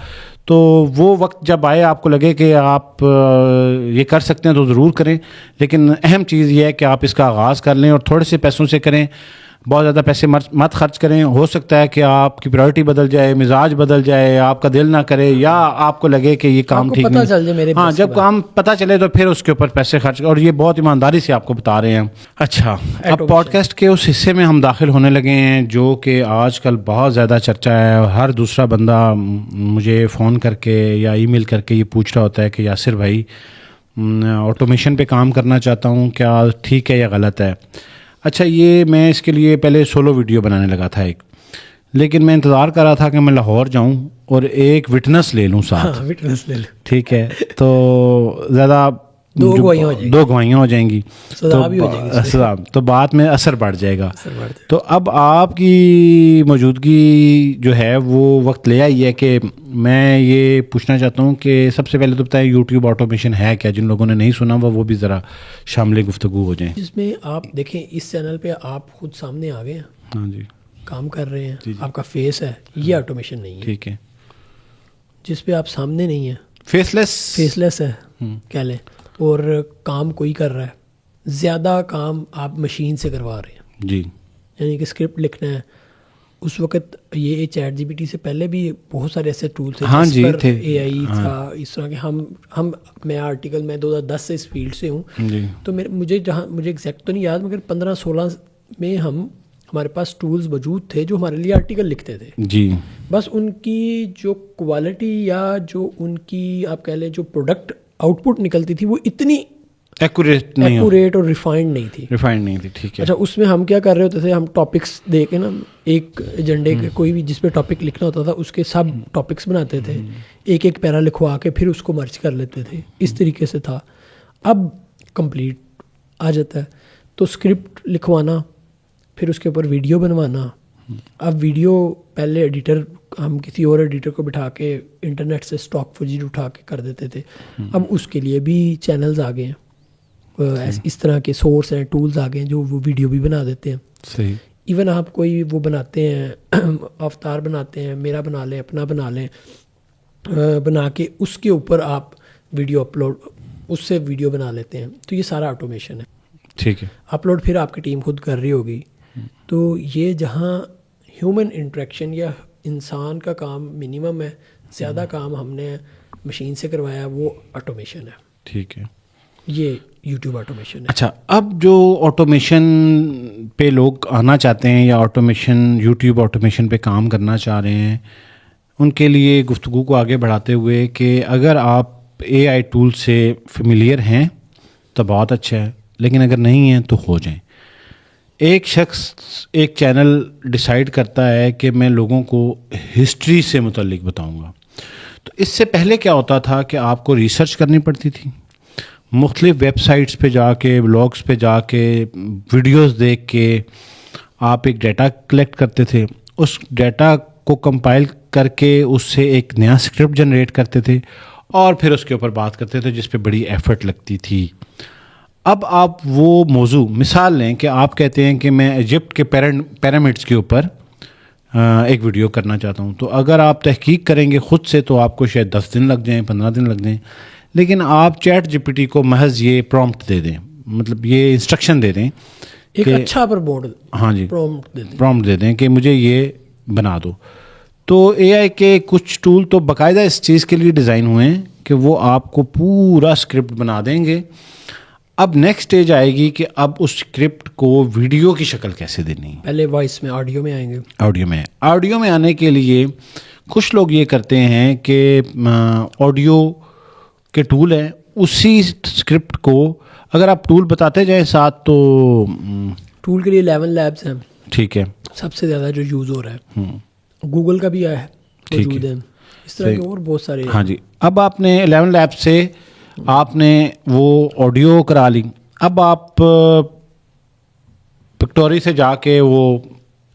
تو وہ وقت جب آئے آپ کو لگے کہ آپ یہ کر سکتے ہیں تو ضرور کریں. لیکن اہم چیز یہ ہے کہ آپ اس کا آغاز کر لیں اور تھوڑے سے پیسوں سے کریں, بہت زیادہ پیسے مت خرچ کریں. ہو سکتا ہے کہ آپ کی پرائرٹی بدل جائے, مزاج بدل جائے, آپ کا دل نہ کرے, یا آپ کو لگے کہ یہ کام ٹھیک نہیں. ہاں, جب کام پتہ چلے تو پھر اس کے اوپر پیسے خرچ, اور یہ بہت ایمانداری سے آپ کو بتا رہے ہیں. اچھا, اب پوڈ کاسٹ کے اس حصے میں ہم داخل ہونے لگے ہیں جو کہ آج کل بہت زیادہ چرچا ہے. ہر دوسرا بندہ مجھے فون کر کے یا ای میل کر کے یہ پوچھ رہا ہوتا ہے کہ یاسر بھائی, آٹومیشن پہ کام کرنا چاہتا ہوں, کیا ٹھیک ہے یا غلط ہے. اچھا, یہ میں اس کے لیے پہلے سولو ویڈیو بنانے لگا تھا ایک, لیکن میں انتظار کر رہا تھا کہ میں لاہور جاؤں اور ایک وٹنس لے لوں ساتھ. وٹنس لے لیں, ٹھیک ہے, تو زیادہ 2 گواہیاں ہو جائیں گی, تو بات میں اثر بڑھ جائے گا. تو اب آپ کی موجودگی جو ہے وہ وقت لے آئی ہے کہ میں یہ پوچھنا چاہتا ہوں کہ سب سے پہلے تو بتائیں یوٹیوب آٹومیشن ہے کیا, جن لوگوں نے نہیں سنا وہ بھی ذرا شامل گفتگو ہو جائیں. جس میں آپ دیکھیں اس چینل پہ آپ خود سامنے آ گئے ہیں. ہاں جی, کام کر رہے ہیں, آپ کا فیس ہے, یہ آٹومیشن نہیں ہے. ٹھیک ہے, جس پہ آپ سامنے نہیں ہیں, فیس لیس ہے کہہ لیں, اور کام کوئی کر رہا ہے, زیادہ کام آپ مشین سے کروا رہے ہیں. جی, یعنی کہ اسکرپٹ لکھنا ہے. اس وقت یہ چیٹ جی پی ٹی سے پہلے بھی بہت سارے ایسے ٹولس تھے جس پر اے آئی تھا اس طرح کے. ہم میں آرٹیکل میں 2010 سے اس فیلڈ سے ہوں, تو مجھے ایگزیکٹ تو نہیں یاد, مگر 15-16 میں ہمارے پاس ٹولز موجود تھے جو ہمارے لیے آرٹیکل لکھتے تھے. جی, بس ان کی جو کوالٹی یا جو ان کی آپ کہہ لیں جو پروڈکٹ آؤٹ پٹ نکلتی تھی وہ اتنی ایکوریٹ اور ریفائنڈ نہیں تھی. ٹھیک ہے. اچھا, اس میں ہم کیا کر رہے ہوتے تھے, ہم ٹاپکس دے کے نا ایک ایجنڈے کے کوئی بھی جس پہ ٹاپک لکھنا ہوتا تھا اس کے سب ٹاپکس بناتے تھے, ایک پیرا لکھوا کے پھر اس کو مرچ کر لیتے تھے. اس طریقے سے تھا. اب کمپلیٹ آ جاتا ہے, تو اسکرپٹ لکھوانا, پھر اس کے اوپر ویڈیو بنوانا. اب ویڈیو پہلے ایڈیٹر ہم کسی اور ایڈیٹر کو بٹھا کے انٹرنیٹ سے اسٹاک فوٹیج اٹھا کے کر دیتے تھے. اب اس کے لیے بھی چینلز آ گئے ہیں, اس طرح کے سورس ہیں, ٹولز آ گئے ہیں جو وہ ویڈیو بھی بنا دیتے ہیں. صحیح. ایون آپ کوئی وہ بناتے ہیں, افطار بناتے ہیں, میرا بنا لیں, اپنا بنا لیں, بنا کے اس کے اوپر آپ ویڈیو اپلوڈ, اس سے ویڈیو بنا لیتے ہیں. تو یہ سارا آٹومیشن ہے. ٹھیک ہے. اپلوڈ پھر آپ کی ٹیم خود کر رہی ہوگی. تو یہ جہاں ہیومن انٹریکشن یا انسان کا کام منیمم ہے, زیادہ کام ہم نے مشین سے کروایا, وہ آٹومیشن ہے. ٹھیک ہے. یہ یوٹیوب آٹومیشن ہے. اچھا, اب جو آٹومیشن پہ لوگ آنا چاہتے ہیں یا یوٹیوب آٹومیشن پہ کام کرنا چاہ رہے ہیں, ان کے لیے گفتگو کو آگے بڑھاتے ہوئے کہ اگر آپ اے آئی ٹول سے فیملیئر ہیں تو بہت اچھا ہے, لیکن اگر نہیں ہیں تو ہو جائیں. ایک شخص ایک چینل ڈیسائیڈ کرتا ہے کہ میں لوگوں کو ہسٹری سے متعلق بتاؤں گا, تو اس سے پہلے کیا ہوتا تھا کہ آپ کو ریسرچ کرنی پڑتی تھی, مختلف ویب سائٹس پہ جا کے, بلاگس پہ جا کے, ویڈیوز دیکھ کے آپ ایک ڈیٹا کلیکٹ کرتے تھے, اس ڈیٹا کو کمپائل کر کے اس سے ایک نیا اسکرپٹ جنریٹ کرتے تھے اور پھر اس کے اوپر بات کرتے تھے جس پہ بڑی ایفرٹ لگتی تھی. اب آپ وہ موضوع مثال لیں کہ آپ کہتے ہیں کہ میں ایجپٹ کے پیرامڈس کے اوپر ایک ویڈیو کرنا چاہتا ہوں, تو اگر آپ تحقیق کریں گے خود سے تو آپ کو شاید 10 دن لگ جائیں, 15 دن لگ جائیں. لیکن آپ چیٹ جی پی ٹی کو محض یہ پرومپٹ دے دیں, مطلب یہ انسٹرکشن دے دیں, ایک اچھا پر بورڈ, ہاں جی, پرومپٹ دے دیں کہ مجھے یہ بنا دو. تو اے آئی کے کچھ ٹول تو باقاعدہ اس چیز کے لیے ڈیزائن ہوئے ہیں کہ وہ آپ کو پورا اسکرپٹ بنا دیں گے. اب نیکسٹ اسٹیج آئے گی کہ اب اس اسکرپٹ کو ویڈیو کی شکل کیسے دینی ہے. پہلے وائس میں, آڈیو میں آئیں گے. آڈیو میں آنے کے لیے کچھ لوگ یہ کرتے ہیں کہ آڈیو کے ٹول ہیں, اسی اسکرپٹ کو اگر آپ ٹول بتاتے جائیں ساتھ, تو ٹول کے لیے 11 لیبس ہیں. ٹھیک ہے, سب سے زیادہ جو یوز ہو رہا ہے, گوگل کا بھی آیا ہے, موجود ہے, اس طرح کے اور بہت سارے. ہاں جی, اب آپ نے 11 لیب سے آپ نے وہ آڈیو کرا لی. اب آپ پکٹوری سے جا کے وہ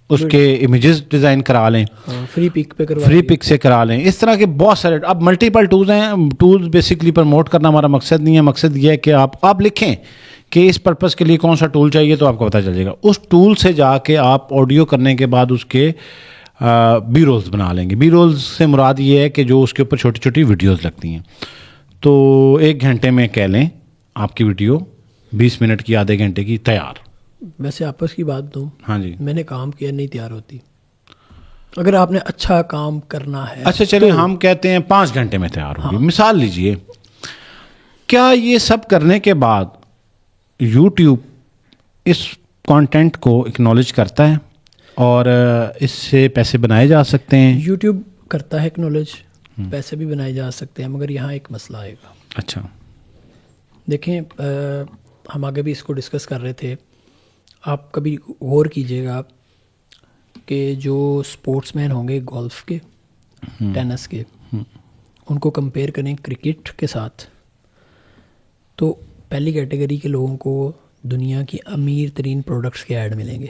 اس کے امیجز ڈیزائن کرا لیں, فری پک پہ فری پک سے کرا لیں. اس طرح کے بہت سارے اب ملٹیپل ٹولز ہیں. ٹولز بیسکلی پروموٹ کرنا ہمارا مقصد نہیں ہے, مقصد یہ ہے کہ آپ لکھیں کہ اس پرپس کے لیے کون سا ٹول چاہیے, تو آپ کو پتہ چل جائے گا. اس ٹول سے جا کے آپ آڈیو کرنے کے بعد اس کے بی رولز بنا لیں گے. بی رولز سے مراد یہ ہے کہ جو اس کے اوپر چھوٹی چھوٹی ویڈیوز لگتی ہیں. تو 1 گھنٹے میں کہہ لیں آپ کی ویڈیو 20 منٹ کی, آدھے گھنٹے کی تیار. ویسے آپس کی بات دوں, ہاں جی, میں نے کام کیا نہیں تیار ہوتی. اگر آپ نے اچھا کام کرنا ہے, اچھا چلیں ہم کہتے ہیں 5 گھنٹے میں تیار ہوگی. مثال لیجئے, کیا یہ سب کرنے کے بعد یوٹیوب اس کانٹینٹ کو اکنالج کرتا ہے اور اس سے پیسے بنائے جا سکتے ہیں؟ یوٹیوب کرتا ہے اکنالج, پیسے بھی بنائے جا سکتے ہیں, مگر یہاں ایک مسئلہ آئے گا. اچھا دیکھیں, ہم آگے بھی اس کو ڈسکس کر رہے تھے. آپ کبھی غور کیجیے گا کہ جو اسپورٹس مین ہوں گے گولف کے, ٹینس کے, ان کو کمپیئر کریں کرکٹ کے ساتھ, تو پہلی کیٹیگری کے لوگوں کو دنیا کی امیر ترین پروڈکٹس کے ایڈ ملیں گے.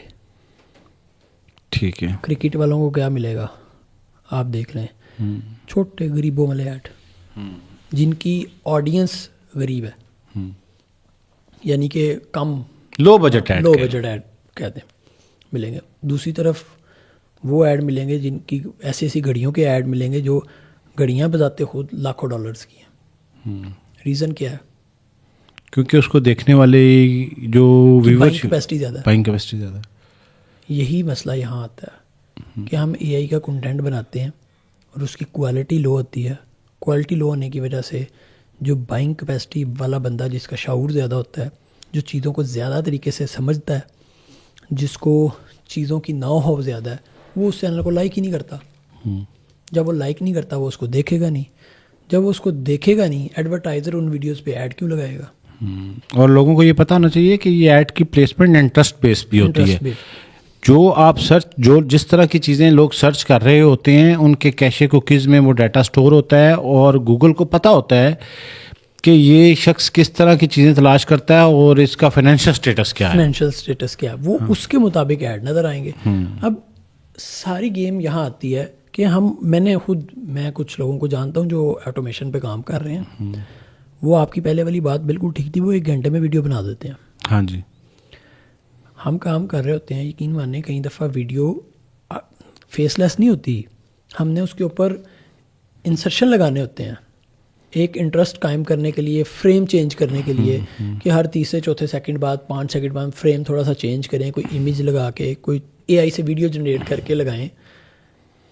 ٹھیک ہے, کرکٹ والوں کو کیا ملے گا آپ دیکھ لیں, چھوٹے غریبوں والے ایڈ, جن کی آڈینس غریب ہے, یعنی کہ کم لو بجٹ ایڈ کہتے ہیں, ملیں گے. دوسری طرف وہ ایڈ ملیں گے جن کی ایسی گھڑیوں کے ایڈ ملیں گے جو گھڑیاں بذات خود لاکھوں ڈالرز کی ہیں. ریزن کیا ہے؟ کیونکہ اس کو دیکھنے والے جو بائنگ کیپیسٹی زیادہ ہے. یہی مسئلہ یہاں آتا ہے کہ ہم اے آئی کا کنٹینٹ بناتے ہیں اور اس کی کوالٹی لو ہوتی ہے. کوالٹی لو ہونے کی وجہ سے جو بائنگ کیپیسٹی والا بندہ, جس کا شعور زیادہ ہوتا ہے, جو چیزوں کو زیادہ طریقے سے سمجھتا ہے, جس کو چیزوں کی نو ہو زیادہ ہے, وہ اس چینل کو لائک ہی نہیں کرتا. جب وہ لائک نہیں کرتا, وہ اس کو دیکھے گا نہیں. جب وہ اس کو دیکھے گا نہیں, ایڈورٹائزر ان ویڈیوز پہ ایڈ کیوں لگائے گا؟ اور لوگوں کو یہ پتہ ہونا چاہیے کہ یہ ایڈ کی پلیسمنٹ انٹرسٹ بیس بھی ہوتی ہے. جو آپ جس طرح کی چیزیں لوگ سرچ کر رہے ہوتے ہیں, ان کے کیشے کوکیز میں وہ ڈیٹا سٹور ہوتا ہے, اور گوگل کو پتہ ہوتا ہے کہ یہ شخص کس طرح کی چیزیں تلاش کرتا ہے اور اس کا فائنینشیل سٹیٹس کیا ہے, وہ اس کے مطابق ایڈ نظر آئیں گے. اب ساری گیم یہاں آتی ہے کہ میں کچھ لوگوں کو جانتا ہوں جو آٹومیشن پہ کام کر رہے ہیں. وہ آپ کی پہلے والی بات بالکل ٹھیک تھی, وہ 1 گھنٹے میں ویڈیو بنا دیتے ہیں. ہاں جی, ہم کام کر رہے ہوتے ہیں, یقین مانیں کئی دفعہ ویڈیو فیس لیس نہیں ہوتی, ہم نے اس کے اوپر انسرشن لگانے ہوتے ہیں ایک انٹرسٹ قائم کرنے کے لیے, فریم چینج کرنے کے لیے, کہ ہر 3-4 سیکنڈ بعد 5 سیکنڈ بعد فریم تھوڑا سا چینج کریں, کوئی امیج لگا کے, کوئی اے آئی سے ویڈیو جنریٹ کر کے لگائیں.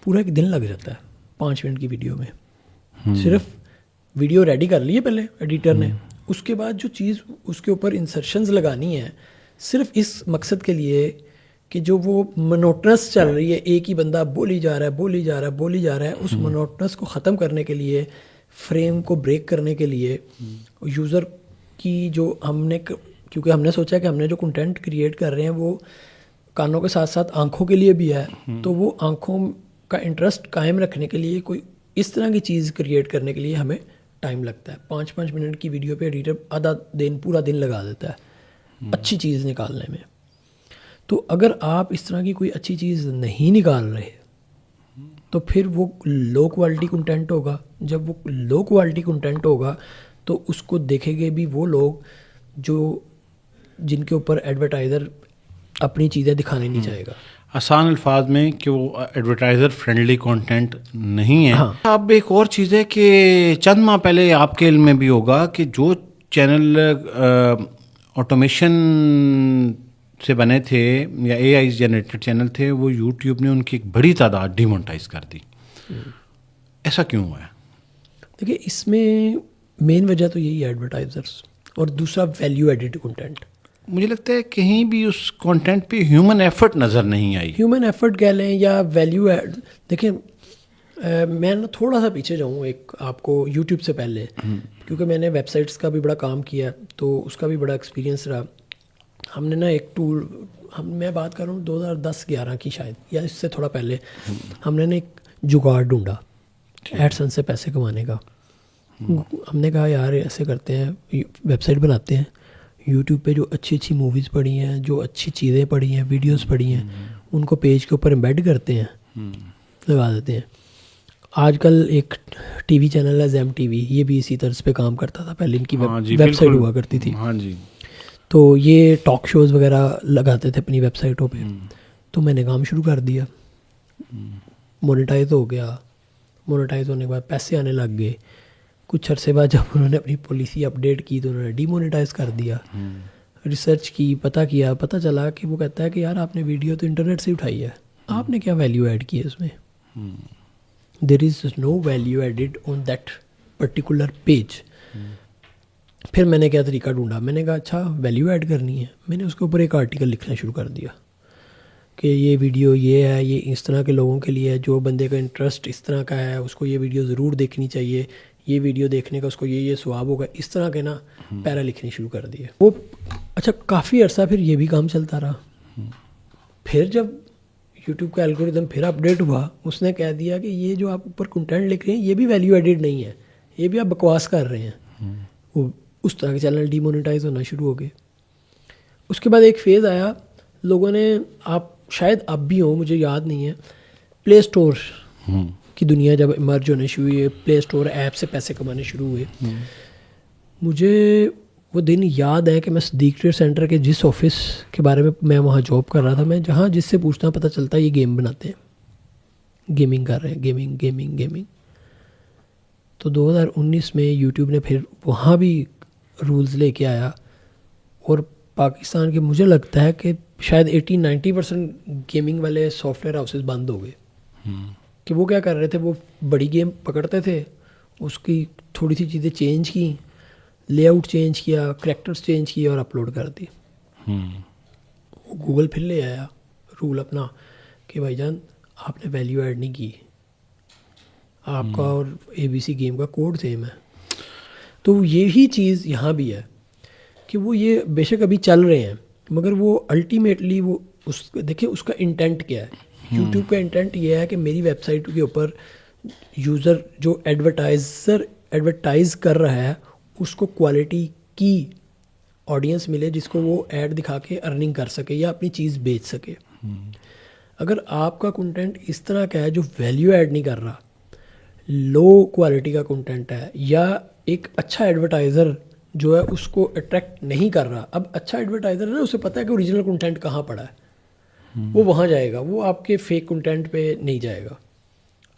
پورا 1 دن لگ جاتا ہے 5 منٹ کی ویڈیو میں. صرف ویڈیو ریڈی کر لی ہے پہلے ایڈیٹر نے, اس کے بعد جو چیز اس کے اوپر انسرشنز لگانی ہے صرف اس مقصد کے لیے کہ جو وہ منوٹنس چل رہی ہے, ایک ہی بندہ بولی جا رہا ہے, اس منوٹنس کو ختم کرنے کے لیے, فریم کو بریک کرنے کے لیے, یوزر کی جو کیونکہ ہم نے سوچا کہ ہم نے جو کنٹینٹ کریٹ کر رہے ہیں وہ کانوں کے ساتھ ساتھ آنکھوں کے لیے بھی ہے, تو وہ آنکھوں کا انٹرسٹ قائم رکھنے کے لیے کوئی اس طرح کی چیز کریٹ کرنے کے لیے ہمیں ٹائم لگتا ہے. 5 منٹ کی ویڈیو پہ ایڈیٹر پورا دن لگا دیتا ہے اچھی چیز نکالنے میں. تو اگر آپ اس طرح کی کوئی اچھی چیز نہیں نکال رہے تو پھر وہ لو کوالٹی کنٹینٹ ہوگا. جب وہ لو کوالٹی کنٹینٹ ہوگا تو اس کو دیکھیں گے بھی وہ لوگ جن کے اوپر ایڈورٹائزر اپنی چیزیں دکھانے نہیں چاہے گا. آسان الفاظ میں کہ وہ ایڈورٹائزر فرینڈلی کنٹینٹ نہیں ہے. اب ایک اور چیز ہے کہ چند ماہ پہلے آپ کے علم میں بھی ہوگا کہ جو چینل آٹومیشن سے بنے تھے یا اے آئی جنریٹڈ چینل تھے وہ یوٹیوب نے ان کی ایک بڑی تعداد ڈی مونٹائز کر دی. ایسا کیوں ہوا ہے؟ دیکھیے اس میں مین وجہ تو یہی ہے ایڈورٹائزرس اور دوسرا ویلیو ایڈڈ کنٹینٹ. مجھے لگتا ہے کہیں بھی اس کنٹینٹ پہ ہیومن ایفرٹ نظر نہیں آئی. ہیومن ایفرٹ کہہ لیں یا ویلیو ایڈ. دیکھیں میں نا تھوڑا سا پیچھے جاؤں ایک آپ کو یوٹیوب سے پہلے, کیونکہ میں نے ویب سائٹس کا بھی بڑا کام کیا تو اس کا بھی بڑا ایکسپیرینس رہا. ہم نے نا ایک ٹول, میں بات کر رہا ہوں 2010-11 کی شاید یا اس سے تھوڑا پہلے, ہم نے نا ایک جگاڑ ڈھونڈا ایڈسنس سے پیسے کمانے کا. ہم نے کہا یار ایسے کرتے ہیں, ویب سائٹ بناتے ہیں, یوٹیوب پہ جو اچھی اچھی موویز پڑی ہیں, جو اچھی چیزیں پڑی ہیں, ویڈیوز پڑی ہیں, ان کو پیج کے اوپر ایمبیڈ کرتے ہیں, لگا دیتے ہیں. آج کل ایک ٹی وی چینل ہے زیم ٹی وی, یہ بھی اسی طرز پہ کام کرتا تھا. پہلے ان کی ویب سائٹ ہوا کرتی تھی, تو یہ ٹاک شوز وغیرہ لگاتے تھے اپنی ویب سائٹوں پہ. تو میں نے کام شروع کر دیا, مونیٹائز ہو گیا. مونیٹائز ہونے کے بعد پیسے آنے لگ گئے. کچھ عرصے بعد جب انہوں نے اپنی پالیسی اپڈیٹ کی تو انہوں نے ڈی مونیٹائز کر دیا. ریسرچ کی, پتہ چلا کہ وہ کہتا ہے کہ یار آپ نے ویڈیو تو انٹرنیٹ سے اٹھائی ہے, آپ نے کیا ویلیو ایڈ کی ہے اس میں. There is no value added on that particular page. پھر میں نے کیا طریقہ ڈھونڈا, میں نے کہا اچھا ویلیو ایڈ کرنی ہے. میں نے اس کے اوپر ایک آرٹیکل لکھنا شروع کر دیا کہ یہ ویڈیو یہ ہے, یہ اس طرح کے لوگوں کے لیے ہے, جو بندے کا انٹرسٹ اس طرح کا ہے اس کو یہ ویڈیو ضرور دیکھنی چاہیے, یہ ویڈیو دیکھنے کا اس کو یہ ثواب ہوگا. اس طرح کے نا پیرا لکھنی شروع کر دیے. وہ اچھا کافی عرصہ پھر یہ بھی کام چلتا رہا. پھر جب یوٹیوب کا الگوریدم پھر اپڈیٹ ہوا, اس نے کہہ دیا کہ یہ جو آپ اوپر کنٹینٹ لکھ رہے ہیں یہ بھی ویلیو ایڈڈ نہیں ہے, یہ بھی آپ بکواس کر رہے ہیں. وہ اس طرح کے چینل ڈی مونیٹائز ہونا شروع ہو گئے. اس کے بعد ایک فیز آیا, لوگوں نے, آپ شاید اب بھی ہوں مجھے یاد نہیں ہے, پلے اسٹور کی دنیا جب ایمرج ہونے شروع ہوئی, پلے اسٹور ایپ سے پیسے کمانے شروع ہوئے. مجھے وہ دن یاد ہے کہ میں صدیق ٹریڈ سینٹر کے جس آفس کے بارے میں وہاں جاب کر رہا تھا, میں جہاں جس سے پوچھتا ہوں پتہ چلتا ہے یہ گیم بناتے ہیں, گیمنگ کر رہے ہیں, گیمنگ. تو 2019 میں یوٹیوب نے پھر وہاں بھی رولز لے کے آیا, اور پاکستان کے مجھے لگتا ہے کہ شاید 80-90% گیمنگ والے سافٹ ویئر ہاؤسز بند ہو گئے. کہ وہ کیا کر رہے تھے, وہ بڑی گیم پکڑتے تھے, اس کی تھوڑی سی چیزیں چینج کی, لے آؤٹ چینج کیا, کریکٹرز چینج کیے اور اپلوڈ کر دی. گوگل پھر لے آیا رول اپنا کہ بھائی جان آپ نے ویلیو ایڈ نہیں کی, آپ کا اور ABC گیم کا کوڈ سیم ہے. تو یہی چیز یہاں بھی ہے کہ وہ یہ بے شک ابھی چل رہے ہیں, مگر وہ الٹیمیٹلی وہ دیکھیں اس کا انٹینٹ کیا ہے. یوٹیوب کا انٹینٹ یہ ہے کہ میری ویب سائٹ کے اوپر یوزر جو ایڈورٹائز کر رہا ہے اس کو کوالٹی کی آڈینس ملے جس کو وہ ایڈ دکھا کے ارننگ کر سکے یا اپنی چیز بیچ سکے. اگر آپ کا کنٹینٹ اس طرح کا ہے جو ویلیو ایڈ نہیں کر رہا, لو کوالٹی کا کنٹینٹ ہے, یا ایک اچھا ایڈورٹائزر جو ہے اس کو اٹریکٹ نہیں کر رہا. اب اچھا ایڈورٹائزر ہے نا, اسے پتہ ہے کہ اوریجنل کنٹینٹ کہاں پڑا ہے, وہ وہاں جائے گا, وہ آپ کے فیک کنٹینٹ پہ نہیں جائے گا.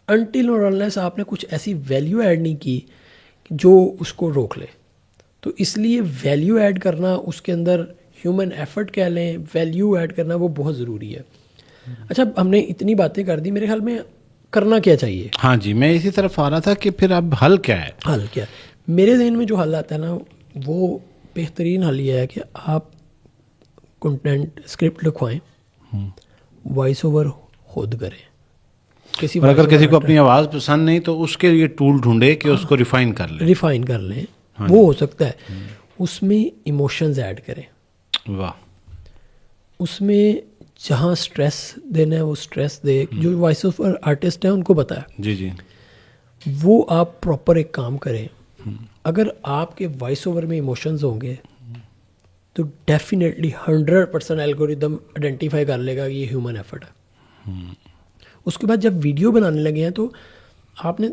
انٹل اور انلیس آپ نے کچھ ایسی ویلیو ایڈ نہیں کی جو اس کو روک لے. تو اس لیے ویلیو ایڈ کرنا, اس کے اندر ہیومن ایفرٹ کہہ لیں, ویلیو ایڈ کرنا وہ بہت ضروری ہے. اچھا ہم نے اتنی باتیں کر دی, میرے خیال میں کرنا کیا چاہیے. ہاں جی, میں اسی طرف آ رہا تھا کہ پھر اب حل کیا ہے. حل کیا ہے میرے ذہن میں جو حل آتا ہے نا, وہ بہترین حل یہ ہے کہ آپ کنٹینٹ اسکرپٹ لکھوائیں, وائس اوور خود کریں. اور اگر کسی کو اپنی آواز پسند نہیں تو اس کے لیے ٹول ڈھونڈے کہ اس کو ریفائن کر لیں. وہ ہو سکتا ہے اس میں ایموشنز ایڈ کریں. واہ. اس میں جہاں اسٹریس دینا ہے وہ اسٹریس دے. جو وائس اوور آرٹسٹ ہیں ان کو پتہ ہے. جی. وہ آپ پراپر ایک کام کریں. اگر آپ کے وائس اوور میں ایموشنز ہوں گے تو ڈیفینیٹلی 100% الگوریدم آئیڈینٹیفائی کر لے گا کہ یہ ہیومن ایفرٹ ہے. اس کے بعد جب ویڈیو بنانے لگے ہیں تو آپ نے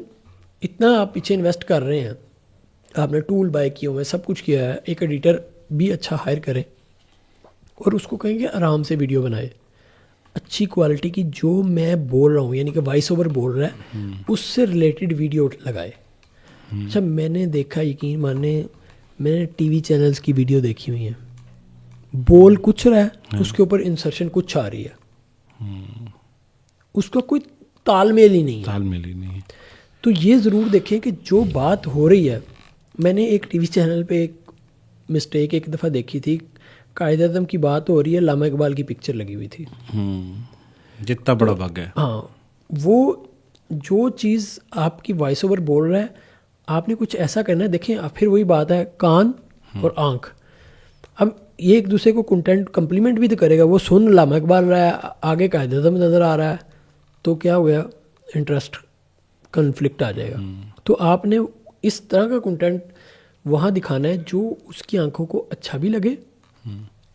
اتنا آپ پیچھے انویسٹ کر رہے ہیں, آپ نے ٹول بائی کیے ہوئے, سب کچھ کیا ہے, ایک ایڈیٹر بھی اچھا ہائر کریں اور اس کو کہیں کہ آرام سے ویڈیو بنائے اچھی کوالٹی کی, جو میں بول رہا ہوں یعنی کہ وائس اوور بول رہا ہے اس سے ریلیٹڈ ویڈیو لگائے. اچھا میں نے دیکھا, یقین مانے, میں نے ٹی وی چینلز کی ویڈیو دیکھی ہوئی ہیں, بول کچھ رہا ہے اس کے اوپر انسرشن کچھ آ رہی ہے, اس کا کوئی تال میل ہی نہیں ہے. تو یہ ضرور دیکھیں کہ جو بات ہو رہی ہے, میں نے ایک ٹی وی چینل پہ ایک مسٹیک ایک دفعہ دیکھی تھی, قائد اعظم کی بات ہو رہی ہے, علامہ اقبال کی پکچر لگی ہوئی تھی. جتنا بڑا بگ ہے. ہاں, وہ جو چیز آپ کی وائس اوور بول رہا ہے آپ نے کچھ ایسا کرنا ہے. دیکھیں پھر وہی بات ہے کان اور آنکھ, اب یہ ایک دوسرے کو کنٹینٹ کمپلیمنٹ بھی تو کرے گا. وہ سن علامہ اقبال رہا ہے, آگے قائد اعظم نظر آ رہا ہے, تو کیا ہو گیا, انٹرسٹ کنفلکٹ آ جائے گا. تو آپ نے اس طرح کا کنٹینٹ وہاں دکھانا ہے جو اس کی آنکھوں کو اچھا بھی لگے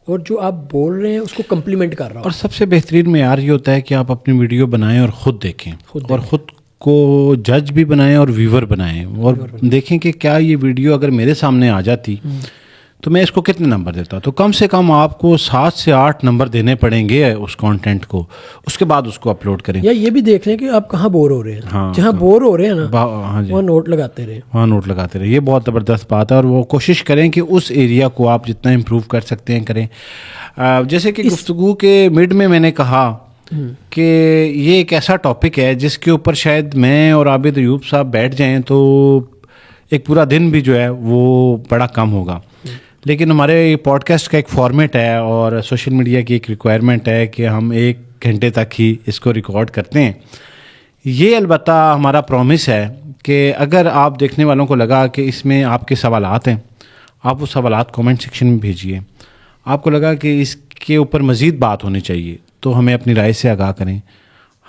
اور جو آپ بول رہے ہیں اس کو کمپلیمنٹ کر رہا ہو. اور سب سے بہترین معیار یہ ہوتا ہے کہ آپ اپنی ویڈیو بنائیں اور خود دیکھیں اور خود کو جج بھی بنائیں اور ویور بنائیں اور دیکھیں کہ کیا یہ ویڈیو اگر میرے سامنے آ جاتی تو میں اس کو کتنے نمبر دیتا. تو کم سے کم آپ کو 7 سے 8 نمبر دینے پڑیں گے اس کانٹینٹ کو, اس کے بعد اس کو اپلوڈ کریں. یا یہ بھی دیکھ لیں کہ آپ کہاں بور ہو رہے ہیں, جہاں بور ہو رہے ہیں نا وہاں نوٹ لگاتے رہیں. یہ بہت زبردست بات ہے, اور وہ کوشش کریں کہ اس ایریا کو آپ جتنا امپروو کر سکتے ہیں کریں. جیسے کہ گفتگو کے مڈ میں نے کہا کہ یہ ایک ایسا ٹاپک ہے جس کے اوپر شاید میں اور عابد ایوب صاحب بیٹھ جائیں تو ایک پورا دن بھی جو ہے وہ بڑا کم ہوگا. لیکن ہمارے پوڈ کاسٹ کا ایک فارمیٹ ہے اور سوشل میڈیا کی ایک ریکوائرمنٹ ہے کہ ہم 1 گھنٹے تک ہی اس کو ریکارڈ کرتے ہیں. یہ البتہ ہمارا پرومس ہے کہ اگر آپ دیکھنے والوں کو لگا کہ اس میں آپ کے سوالات ہیں, آپ وہ سوالات کومنٹ سیکشن میں بھیجیے. آپ کو لگا کہ اس کے اوپر مزید بات ہونی چاہیے تو ہمیں اپنی رائے سے آگاہ کریں.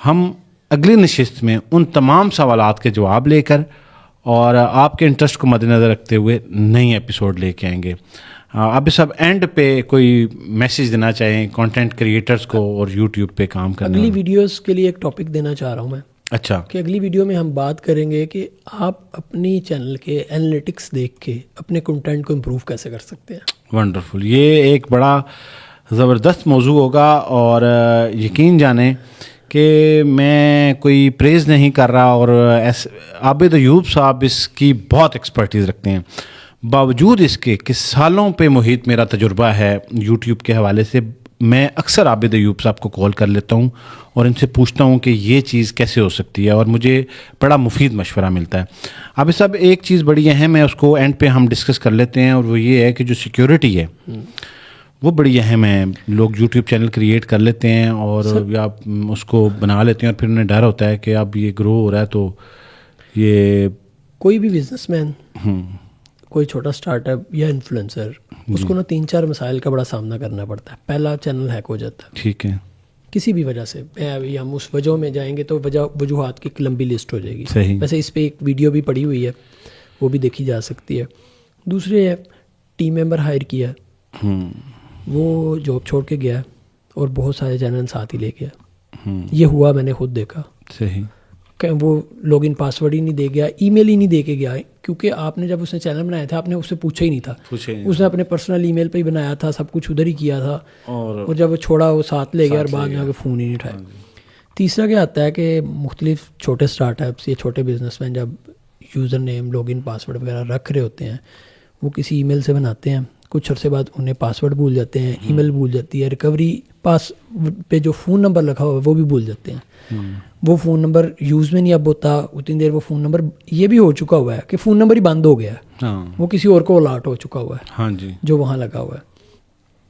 ہم اگلی نشست میں ان تمام سوالات کے جواب لے کر اور آپ کے انٹرسٹ کو مد نظر رکھتے ہوئے نئی ایپیسوڈ لے کے آئیں گے. اب سب اینڈ پہ کوئی میسیج دینا چاہیں کانٹینٹ کریٹرز کو اور یوٹیوب پہ کام کرنے اگلی ویڈیوز کے لیے ایک ٹاپک دینا چاہ رہا ہوں میں. اچھا, کہ اگلی ویڈیو میں ہم بات کریں گے کہ آپ اپنی چینل کے انالیٹکس دیکھ کے اپنے کنٹینٹ کو امپروو کیسے کر سکتے ہیں. ونڈرفل, یہ ایک بڑا زبردست موضوع ہوگا. اور یقین جانیں کہ میں کوئی پریز نہیں کر رہا, اور عابد ایوب صاحب اس کی بہت ایکسپرٹیز رکھتے ہیں, باوجود اس کے کہ سالوں پہ محیط میرا تجربہ ہے یوٹیوب کے حوالے سے. میں اکثر عابد ایوب صاحب کو کال کر لیتا ہوں اور ان سے پوچھتا ہوں کہ یہ چیز کیسے ہو سکتی ہے, اور مجھے بڑا مفید مشورہ ملتا ہے. عابد صاحب ایک چیز بڑی اہم ہے, اس کو اینڈ پہ ہم ڈسکس کر لیتے ہیں, اور وہ یہ ہے کہ جو سیکیورٹی ہے وہ بڑی اہم ہے. لوگ یوٹیوب چینل کریٹ کر لیتے ہیں اور یا اس کو بنا لیتے ہیں اور پھر انہیں ڈر ہوتا ہے کہ اب یہ گرو ہو رہا ہے. تو یہ کوئی بھی بزنس مین, کوئی چھوٹا اسٹارٹ اپ یا انفلوئنسر, اس کو نا 3-4 مسائل کا بڑا سامنا کرنا پڑتا ہے. پہلا, چینل ہیک ہو جاتا ہے, ٹھیک ہے, کسی بھی وجہ سے. ابھی ہم اس وجہ میں جائیں گے تو وجوہات کی ایک لمبی لسٹ ہو جائے گی. ویسے اس پہ ایک ویڈیو بھی پڑی ہوئی ہے, وہ بھی دیکھی جا سکتی ہے. دوسرے ہے ٹیم ممبر ہائر کیا, وہ جاب چھوڑ کے گیا اور بہت سارے چینل ساتھ ہی لے گیا. یہ ہوا, میں نے خود دیکھا. صحیح, کہ وہ لاگ ان پاسورڈ ہی نہیں دے گیا, ای میل ہی نہیں دے کے گیا, کیونکہ آپ نے جب اس نے چینل بنایا تھا آپ نے اس سے پوچھا ہی نہیں تھا. اس نے اپنے پرسنل ای میل پہ ہی بنایا تھا, سب کچھ ادھر ہی کیا تھا, اور جب وہ چھوڑا وہ ساتھ لے گیا اور بعد میں آ کے فون ہی نہیں اٹھایا. تیسرا کیا آتا ہے کہ مختلف چھوٹے اسٹارٹ اپس یا چھوٹے بزنس مین جب user name, log in password وغیرہ رکھ رہے ہوتے ہیں, وہ کسی ای میل سے بناتے ہیں, کچھ عرصے بعد انہیں پاسورڈ بھول جاتے ہیں, ای میل بھول جاتی ہے, ریکوری پاس پہ جو فون نمبر لکھا ہوا ہے وہ بھی بھول جاتے ہیں. وہ فون نمبر یوز میں نہیں اب ہوتا, اتنی دیر وہ فون نمبر یہ بھی ہو چکا ہوا ہے کہ فون نمبر ہی بند ہو گیا ہے, وہ کسی اور کو الاٹ ہو چکا ہوا ہے جو وہاں لگا ہوا ہے.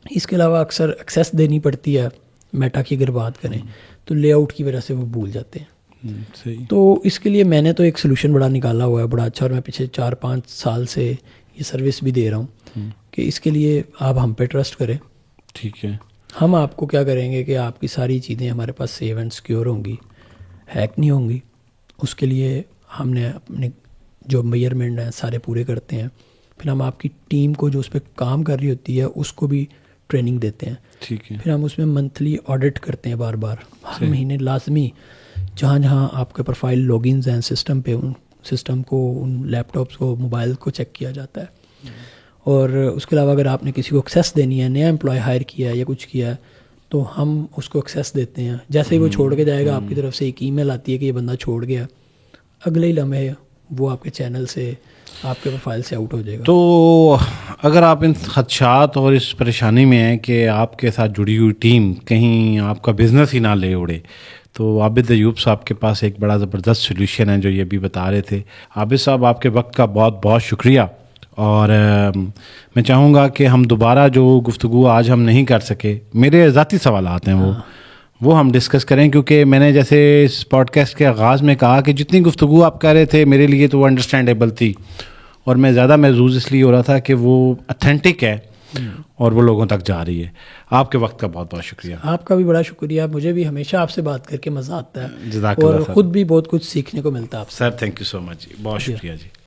اس کے علاوہ اکثر ایکسیس دینی پڑتی ہے. میٹا کی اگر بات کریں تو لے آؤٹ کی وجہ سے وہ بھول جاتے ہیں. تو اس کے لیے میں نے تو ایک سلوشن بڑا نکالا ہوا ہے, بڑا اچھا, اور میں پچھلے 4-5 سال سے یہ سروس بھی دے رہا ہوں کہ اس کے لیے آپ ہم پہ ٹرسٹ کریں. ٹھیک ہے, ہم آپ کو کیا کریں گے کہ آپ کی ساری چیزیں ہمارے پاس سیو اینڈ سیکیور ہوں گی, ہیک نہیں ہوں گی. اس کے لیے ہم نے اپنے جو میئرمنٹ ہیں سارے پورے کرتے ہیں. پھر ہم آپ کی ٹیم کو جو اس پہ کام کر رہی ہوتی ہے اس کو بھی ٹریننگ دیتے ہیں. ٹھیک ہے. پھر ہم اس میں منتھلی آڈٹ کرتے ہیں بار بار, ہر مہینے لازمی, جہاں جہاں آپ کے پروفائل لاگنز ہیں سسٹم پہ, ان سسٹم کو, ان لیپ ٹاپس کو, موبائل کو چیک کیا جاتا ہے. اور اس کے علاوہ اگر آپ نے کسی کو ایکسیس دینی ہے, نیا امپلائی ہائر کیا ہے یا کچھ کیا ہے, تو ہم اس کو ایکسیس دیتے ہیں. جیسے ہی وہ چھوڑ کے جائے گا آپ کی طرف سے ایک ای میل آتی ہے کہ یہ بندہ چھوڑ گیا, اگلے ہی لمحے وہ آپ کے چینل سے, آپ کے پروفائل سے آؤٹ ہو جائے گا. تو اگر آپ ان خدشات اور اس پریشانی میں ہیں کہ آپ کے ساتھ جڑی ہوئی ٹیم کہیں آپ کا بزنس ہی نہ لے اڑے, تو عابد ایوب صاحب کے پاس ایک بڑا زبردست سولوشن ہے جو یہ بھی بتا رہے تھے. عابد صاحب, آپ کے وقت کا بہت بہت شکریہ, اور میں چاہوں گا کہ ہم دوبارہ جو گفتگو آج ہم نہیں کر سکے, میرے ذاتی سوالات ہیں وہ ہم ڈسکس کریں, کیونکہ میں نے جیسے اس پوڈ کاسٹ کے آغاز میں کہا کہ جتنی گفتگو آپ کر رہے تھے میرے لیے تو وہ انڈرسٹینڈیبل تھی, اور میں زیادہ محظوظ اس لیے ہو رہا تھا کہ وہ اتھینٹک ہے اور وہ لوگوں تک جا رہی ہے. آپ کے وقت کا بہت بہت شکریہ. آپ کا بھی بڑا شکریہ, مجھے بھی ہمیشہ آپ سے بات کر کے مزہ آتا ہے, جزاک اللہ اور خود بھی بہت کچھ سیکھنے کو ملتا ہے آپ سے. سر تھینک یو سو مچ, بہت شکریہ جی.